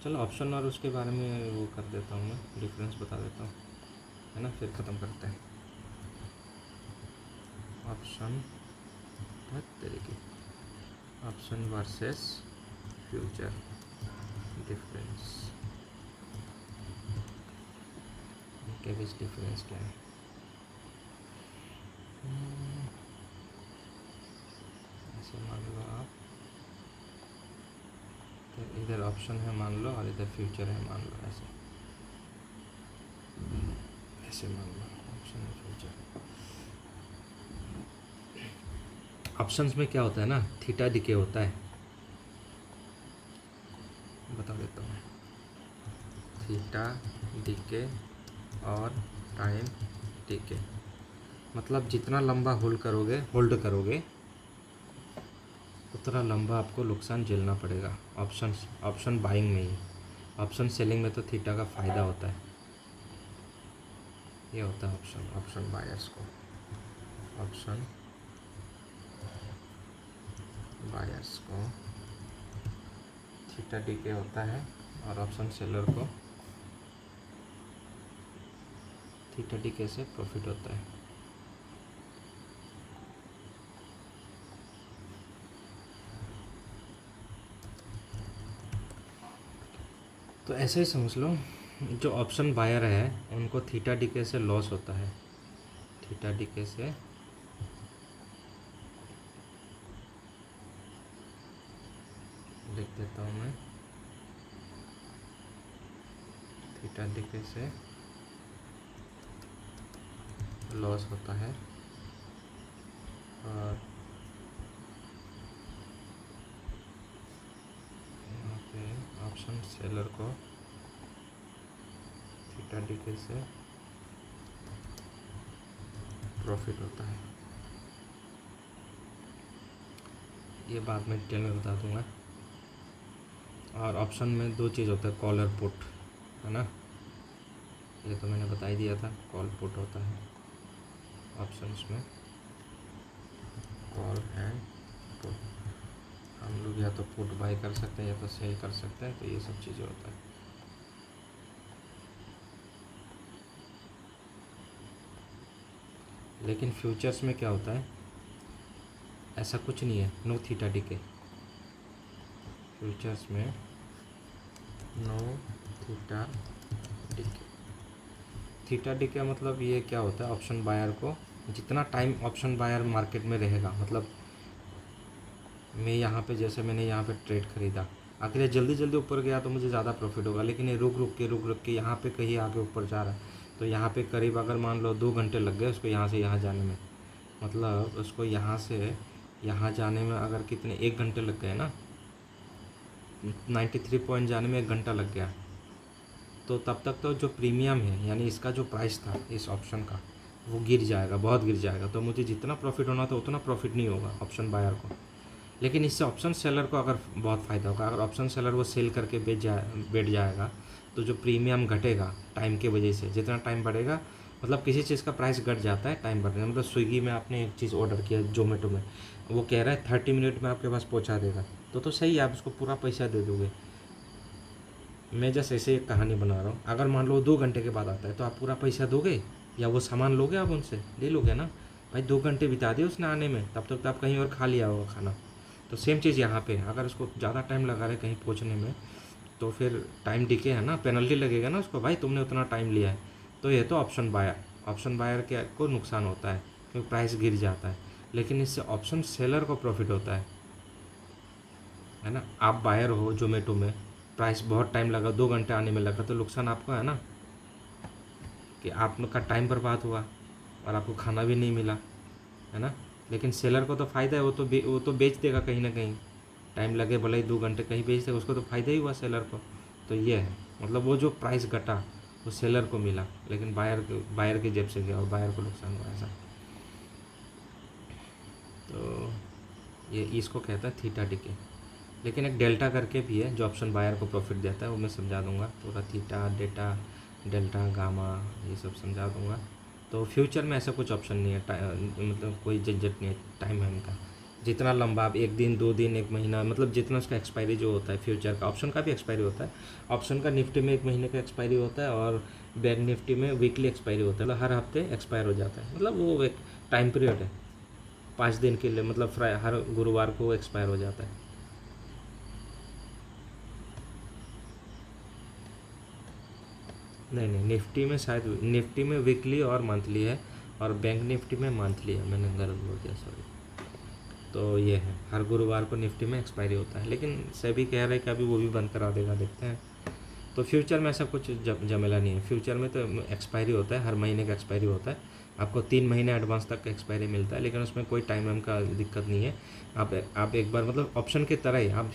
चलो ऑप्शन और उसके बारे में वो कर देता हूँ, मैं डिफरेंस बता देता हूँ, है ना, फिर ख़त्म करते हैं। ऑप्शन तरीके, ऑप्शन वर्सेस फ्यूचर डिफरेंस, इनके बीच डिफरेंस क्या है। ऐसे मान लो आप, तो इधर ऑप्शन है मान लो और इधर फ्यूचर है मान लो, ऐसे मान लो ऑप्शन है फ्यूचर। ऑप्शंस में क्या होता है ना, थीटा डिके होता है, बता देता हूँ। थीटा डिके और टाइम डिके, मतलब जितना लंबा होल्ड करोगे उतना लंबा आपको नुकसान झेलना पड़ेगा। ऑप्शन बाइंग में ही, ऑप्शन सेलिंग में तो थीटा का फ़ायदा होता है। ये होता है ऑप्शन बायर्स को, ऑप्शन बायर्स को थीटा डिके होता है और ऑप्शन सेलर को थीटा डिके से प्रॉफिट होता है। तो ऐसे ही समझ लो, जो ऑप्शन बायर है उनको थीटा डिके से लॉस होता है। थीटा डिके से लिख देता हूँ मैं, थीटा डिके से लॉस होता है और यहाँ पे ऑप्शन सेलर को थीटा डिके से प्रॉफिट होता है। ये बाद में डिटेल में बता दूंगा। और ऑप्शन में दो चीज़ होता है, कॉल और पुट, है ना, ये तो मैंने बता ही दिया था। कॉल पुट होता है ऑप्शंस में, कॉल एंड पुट। हम लोग या तो पुट बाय कर सकते हैं या तो सेल कर सकते हैं, तो ये सब चीज़ें होता है। लेकिन फ्यूचर्स में क्या होता है, ऐसा कुछ नहीं है, नो थीटा डिके। फ्यूचर्स में no theta decay. Theta decay मतलब ये क्या होता है, ऑप्शन बायर को जितना टाइम ऑप्शन बायर मार्केट में रहेगा, मतलब मैं यहाँ पे, जैसे मैंने यहाँ पे ट्रेड खरीदा, अगर ये जल्दी जल्दी ऊपर गया तो मुझे ज़्यादा प्रॉफिट होगा। लेकिन ये रुक रुक के यहाँ पे कहीं आगे ऊपर जा रहा है, तो यहाँ पे करीब अगर मान लो 2 घंटे लग गए उसको यहाँ से यहाँ जाने में, मतलब उसको यहाँ से यहाँ जाने में अगर कितने 1 घंटे लग गए ना, 93 पॉइंट जाने में 1 घंटा लग गया, तो तब तक तो जो प्रीमियम है, यानी इसका जो प्राइस था इस ऑप्शन का, वो गिर जाएगा, बहुत गिर जाएगा। तो मुझे जितना प्रॉफिट होना था उतना प्रॉफिट नहीं होगा ऑप्शन बायर को। लेकिन इससे ऑप्शन सेलर को अगर बहुत फ़ायदा होगा, अगर ऑप्शन सेलर वो सेल करके बैठ जाएगा, तो जो प्रीमियम घटेगा टाइम के वजह से, जितना टाइम बढ़ेगा, मतलब किसी चीज़ का प्राइस घट जाता है टाइम बढ़ने, मतलब स्विगी में आपने एक चीज़ ऑर्डर किया, जोमेटो में, वो कह रहा है 30 मिनट में आपके पास पहुंचा देगा, तो सही है, आप उसको पूरा पैसा दे दोगे। मैं जैसे ऐसे एक कहानी बना रहा हूँ, अगर मान लो 2 घंटे के बाद आता है तो आप पूरा पैसा दोगे या वो सामान लोगे, आप उनसे ले लोगे ना भाई। 2 घंटे बिता दिए उसने आने में, तब तक तो आप कहीं और खा लिया होगा खाना। तो सेम चीज़ यहाँ पे, अगर उसको ज़्यादा टाइम लगा रहे कहीं पहुँचने में, तो फिर टाइम डिके है ना, पेनल्टी लगेगा ना उसको, भाई तुमने उतना टाइम लिया है। तो ये तो ऑप्शन बायर के को नुकसान होता है क्योंकि प्राइस गिर जाता है। लेकिन इससे ऑप्शन सेलर को प्रॉफिट होता है ना। आप बायर हो जोमेटो में, प्राइस बहुत टाइम लगा, 2 घंटे आने में लगा, तो नुकसान आपको है ना, कि आप लोग का टाइम बर्बाद हुआ और आपको खाना भी नहीं मिला, है ना। लेकिन सेलर को तो फ़ायदा है, वो तो बेच देगा कहीं ना कहीं, टाइम लगे भले ही 2 घंटे कहीं बेच देगा, उसको तो फ़ायदा ही हुआ सेलर को। तो ये है, मतलब वो जो प्राइस घटा वो सेलर को मिला, लेकिन बायर की जेब से गया और बायर को नुकसान हुआ ऐसा। तो ये इसको कहता है थीटा डिके। लेकिन एक डेल्टा करके भी है जो ऑप्शन बायर को प्रॉफिट देता है, वो मैं समझा दूंगा पूरा, थीटा डेटा डेल्टा गामा ये सब समझा दूंगा। तो फ्यूचर में ऐसा कुछ ऑप्शन नहीं है, मतलब कोई झंझट नहीं है टाइम है उनका, जितना लंबा आप 1 दिन 2 दिन 1 महीना, मतलब जितना उसका एक्सपायरी जो होता है, फ्यूचर का ऑप्शन का भी एक्सपायरी होता है। ऑप्शन का निफ्टी में 1 महीने का एक्सपायरी होता है और बैंक निफ्टी में वीकली एक्सपायरी होता है, मतलब हर हफ्ते एक्सपायर हो जाता है, मतलब वो एक टाइम पीरियड है 5 दिन के लिए, मतलब हर गुरुवार को एक्सपायर हो जाता है। नहीं नहीं, निफ्टी में शायद, निफ्टी में वीकली और मंथली है, और बैंक निफ्टी में मंथली है, मैंने गलत बोल दिया सॉरी। तो ये है, हर गुरुवार को निफ्टी में एक्सपायरी होता है, लेकिन सेबी कह रहे हैं कि अभी वो भी बंद करा देगा, देखते हैं। तो फ्यूचर में ऐसा कुछ झमेला नहीं है, फ्यूचर में तो एक्सपायरी होता है, हर महीने का एक्सपायरी होता है, आपको 3 महीने एडवांस तक का एक्सपायरी मिलता है, लेकिन उसमें कोई टाइम वाइम का दिक्कत नहीं है। आप एक बार, मतलब ऑप्शन की तरह ही आप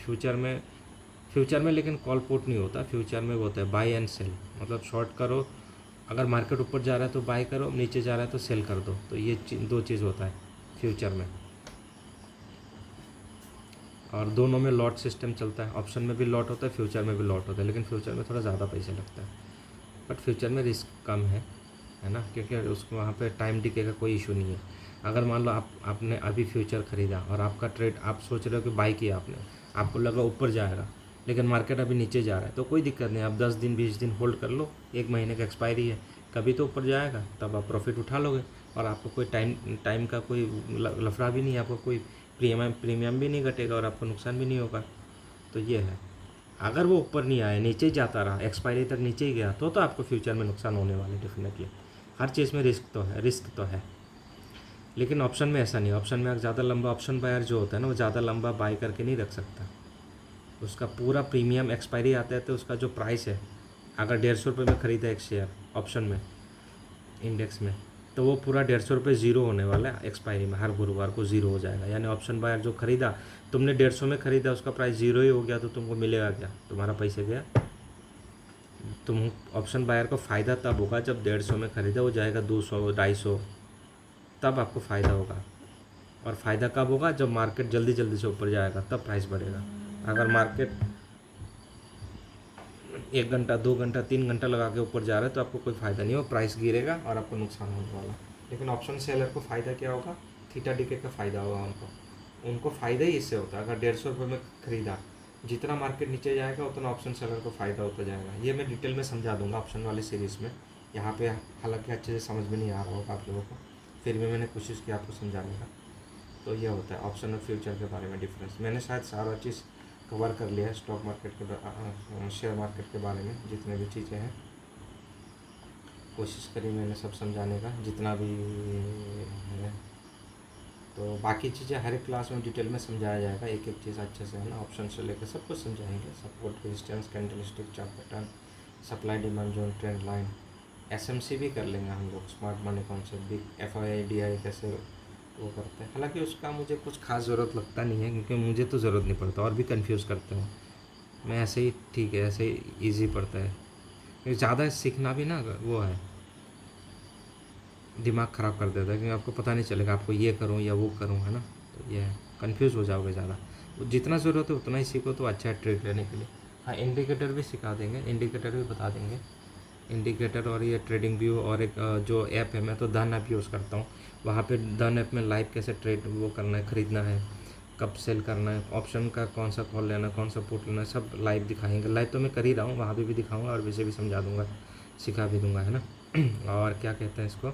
फ्यूचर में लेकिन कॉल पुट नहीं होता, फ्यूचर में वो होता है बाय एंड सेल, मतलब शॉर्ट करो, अगर मार्केट ऊपर जा रहा है तो बाय करो, नीचे जा रहा है तो सेल कर दो, तो ये 2 चीज़ होता है फ्यूचर में। और दोनों में लॉट सिस्टम चलता है, ऑप्शन में भी लॉट होता है, फ्यूचर में भी लॉट होता है, लेकिन फ्यूचर में थोड़ा ज़्यादा पैसे लगता है, बट फ्यूचर में रिस्क कम है ना, क्योंकि उसको वहाँ पे टाइम डिके का कोई इशू नहीं है। अगर मान लो आपने अभी फ्यूचर ख़रीदा और आपका ट्रेड, आप सोच रहे हो कि बाई किया आपने, आपको लगा ऊपर जाएगा, लेकिन मार्केट अभी नीचे जा रहा है, तो कोई दिक्कत नहीं, आप 10 दिन 20 दिन होल्ड कर लो, 1 महीने का एक्सपायरी है, कभी तो ऊपर जाएगा तब आप प्रॉफिट उठा लोगे, और आपको कोई टाइम का कोई लफड़ा भी नहीं है, आपको कोई प्रीमियम भी नहीं घटेगा और आपको नुकसान भी नहीं होगा। तो ये है, अगर वो ऊपर नहीं आया, नीचे ही जाता रहा, एक्सपायरी तक नीचे ही गया, तो आपको फ्यूचर में नुकसान होने वाला है डेफिनेटली। हर चीज़ में रिस्क तो है, लेकिन ऑप्शन में ऐसा नहीं, ऑप्शन में ज़्यादा लंबा, ऑप्शन बायर जो होता है ना, वो ज़्यादा लंबा बाय करके नहीं रख सकता, उसका पूरा प्रीमियम एक्सपायरी आता है, तो उसका जो प्राइस है, अगर 150 रुपये में ख़रीदा एक शेयर ऑप्शन में इंडेक्स में, तो वो पूरा 150 रुपये ज़ीरो होने वाला है एक्सपायरी में, हर गुरुवार को ज़ीरो हो जाएगा, यानी ऑप्शन बायर जो ख़रीदा, तुमने 150 में ख़रीदा, उसका प्राइस ज़ीरो ही हो गया, तो तुमको मिलेगा क्या, तुम्हारा पैसे गया। तुम ऑप्शन बायर को फ़ायदा तब होगा जब 150 में ख़रीदा, वो जाएगा 200 250, तब आपको फ़ायदा होगा। और फ़ायदा कब होगा, जब मार्केट जल्दी जल्दी से ऊपर जाएगा, तब प्राइस बढ़ेगा। अगर मार्केट 1 घंटा 2 घंटा 3 घंटा लगा के ऊपर जा रहा है, तो आपको कोई फ़ायदा नहीं हो, प्राइस गिरेगा और आपको नुकसान होने वाला। लेकिन ऑप्शन सेलर को फ़ायदा क्या होगा, थीटा डिके का फ़ायदा होगा उनको फ़ायदा ही इससे होता है। अगर 150 रुपये में ख़रीदा, जितना मार्केट नीचे जाएगा उतना ऑप्शन सेलर को फ़ायदा होता जाएगा। ये मैं डिटेल में समझा दूंगा ऑप्शन वाली सीरीज़ में, यहाँ पे हालांकि अच्छे से समझ में नहीं आ रहा होगा आप लोगों को, फिर भी मैंने कोशिश की आपको समझाने का। तो ये होता है ऑप्शन और फ्यूचर के बारे में डिफरेंस। मैंने शायद सारा चीज़ कवर कर लिया है, स्टॉक मार्केट के शेयर मार्केट के बारे में जितने भी चीज़ें हैं, कोशिश करी मैंने सब समझाने का जितना भी है। तो बाकी चीज़ें हर एक क्लास में डिटेल में समझाया जाएगा, एक एक चीज़ अच्छे से, है ना, ऑप्शन से लेकर सब कुछ समझाएंगे, support resistance candlestick chart pattern, supply demand zone, trend line, SMC भी कर लेंगे हम लोग, स्मार्ट मनी कॉन्सेप्ट भी, एफआईआईडीआई कैसे वो करते हैं। हालांकि उसका मुझे कुछ खास ज़रूरत लगता नहीं है, क्योंकि मुझे तो ज़रूरत नहीं पड़ता, और भी कंफ्यूज करते हैं, मैं ऐसे ही ठीक है, ऐसे ही ईजी पड़ता है, क्योंकि ज़्यादा सीखना भी ना वो है, दिमाग ख़राब कर देता है, क्योंकि आपको पता नहीं चलेगा आपको ये करूँ या वो करूँ, है ना। तो ये है, कन्फ्यूज़ हो जाओगे ज़्यादा। जितना ज़रूरत है उतना ही सीखो तो अच्छा है ट्रेड लेने के लिए। हाँ, इंडिकेटर भी सिखा देंगे, इंडिकेटर भी बता देंगे, इंडिकेटर और ये ट्रेडिंग व्यू, और एक जो ऐप है, मैं तो धन ऐप यूज़ करता हूँ, वहाँ पे धन ऐप में लाइव कैसे ट्रेड वो करना है, ख़रीदना है, कब सेल करना है, ऑप्शन का कौन सा कॉल लेना है, कौन सा पुट लेना है, सब लाइव दिखाएंगे। लाइव तो मैं कर ही रहा हूँ, वहाँ पे भी दिखाऊंगा और वैसे भी समझा दूँगा, सिखा भी दूँगा, है ना। और क्या कहते हैं इसको,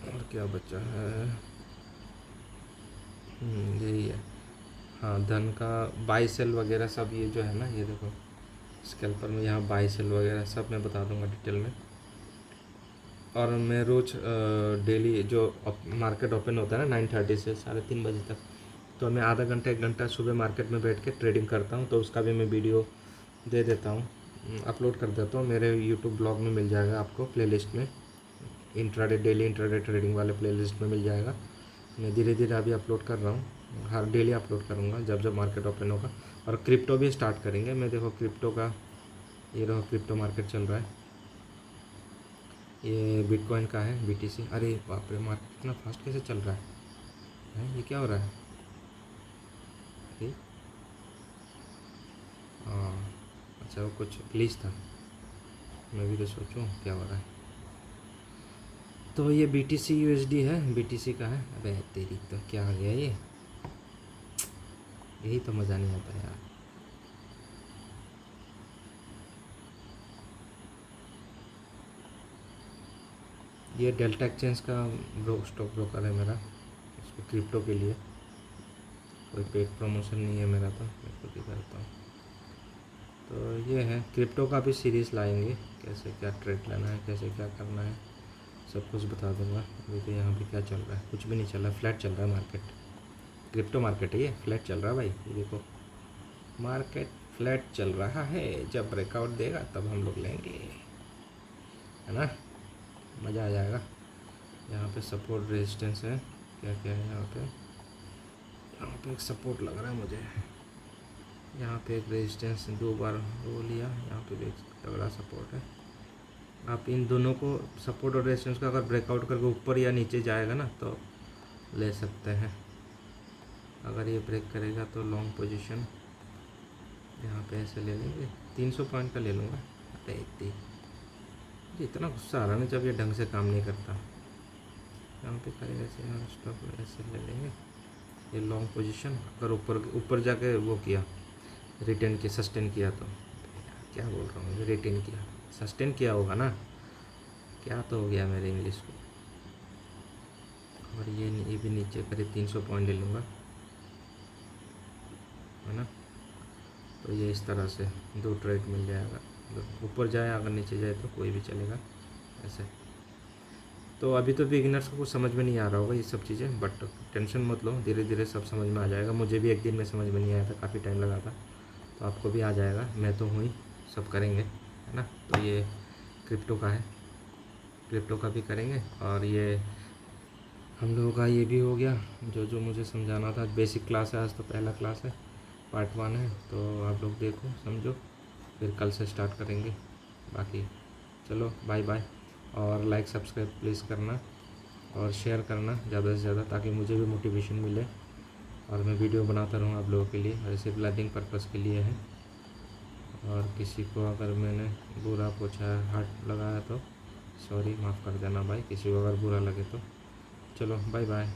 और क्या बचा है, यही है। हाँ, धन का बाई सेल वगैरह सब, ये जो है ना, ये देखो स्कैल्पर में यहाँ बाई सेल वगैरह सब मैं बता दूंगा डिटेल में। और मैं रोज़ डेली जो मार्केट ओपन होता है ना 9:30 से 3:30 तक, तो मैं आधा घंटा 1 घंटा सुबह मार्केट में बैठ के ट्रेडिंग करता हूँ, तो उसका भी मैं वीडियो दे देता हूँ, अपलोड कर देता हूँ, मेरे यूट्यूब ब्लॉग में मिल जाएगा आपको प्लेलिस्ट में, इंट्राडे डेली इंट्राडे ट्रेडिंग वाले प्लेलिस्ट में मिल जाएगा। मैं धीरे धीरे अभी अपलोड कर रहा हूँ, हर डेली अपलोड करूँगा जब जब मार्केट ओपन होगा। और क्रिप्टो भी स्टार्ट करेंगे। मैं देखो क्रिप्टो का ये रहो, क्रिप्टो मार्केट चल रहा है, ये बिटकॉइन का है BTC। अरे बाप रे, मार्केट इतना फास्ट कैसे चल रहा है? ये क्या हो रहा है? हाँ अच्छा, वो कुछ प्लीज़ था, मैं भी तो सोचूं क्या हो रहा है। तो ये BTC USD है, BTC का है। अबे तेरी तो क्या आ गया ये, यही तो मज़ा नहीं आता यार। ये डेल्टा एक्सचेंज का स्टॉक ब्रोकर है मेरा, इसको क्रिप्टो के लिए। कोई पेड प्रमोशन नहीं है मेरा, तो मैं खुद ही करता हूँ। तो ये है, क्रिप्टो का भी सीरीज़ लाएंगे, कैसे क्या ट्रेड लेना है, कैसे क्या करना है, सब कुछ बता दूंगा। अभी तो यहाँ पे क्या चल रहा है, कुछ भी नहीं चल रहा, फ्लैट चल रहा है मार्केट। क्रिप्टो मार्केट है ये, फ्लैट चल रहा है भाई। ये देखो मार्केट फ्लैट चल रहा है, जब ब्रेकआउट देगा तब हम लोग लेंगे, है ना, मज़ा आ जाएगा। यहाँ पे सपोर्ट रेजिस्टेंस है, क्या क्या है यहाँ पे? यहाँ पे एक सपोर्ट लग रहा है मुझे, यहाँ पे एक रेजिस्टेंस 2 बार वो लिया, यहाँ पे भी एक तगड़ा सपोर्ट है। आप इन दोनों को, सपोर्ट और रेजिस्टेंस का अगर ब्रेकआउट करके ऊपर या नीचे जाएगा ना तो ले सकते हैं। अगर ये ब्रेक करेगा तो लॉन्ग पोजीशन यहाँ पे ऐसे ले लेंगे, 300 पॉइंट का ले लूँगा। अरे इतना गुस्सा आ रहा है ना जब ये ढंग से काम नहीं करता। यहाँ पे करेंगे ऐसे, यहाँ स्टॉप ऐसे ले लेंगे। ये लॉन्ग पोजीशन अगर ऊपर जाके वो किया, रिटेन किया, सस्टेन किया, तो क्या बोल रहा हूँ, रिटेन किया, सस्टेन किया होगा ना, क्या तो हो गया मेरे इंग्लिश को। और ये भी नीचे करीब 300 पॉइंट ले लूँगा, है ना। तो ये इस तरह से 2 ट्रेड मिल जाएगा, ऊपर जाए अगर नीचे जाए तो कोई भी चलेगा ऐसे। तो अभी तो बिगिनर्स को कुछ समझ में नहीं आ रहा होगा ये सब चीज़ें, बट टेंशन मत लो, धीरे धीरे सब समझ में आ जाएगा। मुझे भी एक दिन में समझ में नहीं आया था, काफ़ी टाइम लगा था, तो आपको भी आ जाएगा। मैं तो हूँ ही, सब करेंगे, है ना। तो ये क्रिप्टो का है, क्रिप्टो का भी करेंगे। और ये हम लोगों का ये भी हो गया, जो जो मुझे समझाना था। बेसिक क्लास है, आज तो पहला क्लास है, पार्ट 1 है, तो आप लोग देखो समझो, फिर कल से स्टार्ट करेंगे बाकी। चलो बाय बाय, और लाइक सब्सक्राइब प्लीज़ करना और शेयर करना ज़्यादा से ज़्यादा, ताकि मुझे भी मोटिवेशन मिले और मैं वीडियो बनाता रहूँ आप लोगों के लिए। और सिर्फ लर्निंग पर्पज़ के लिए है। और किसी को अगर मैंने बुरा पूछा, हार्ट लगाया तो सॉरी, माफ़ कर देना भाई, किसी को अगर बुरा लगे तो। चलो बाय बाय।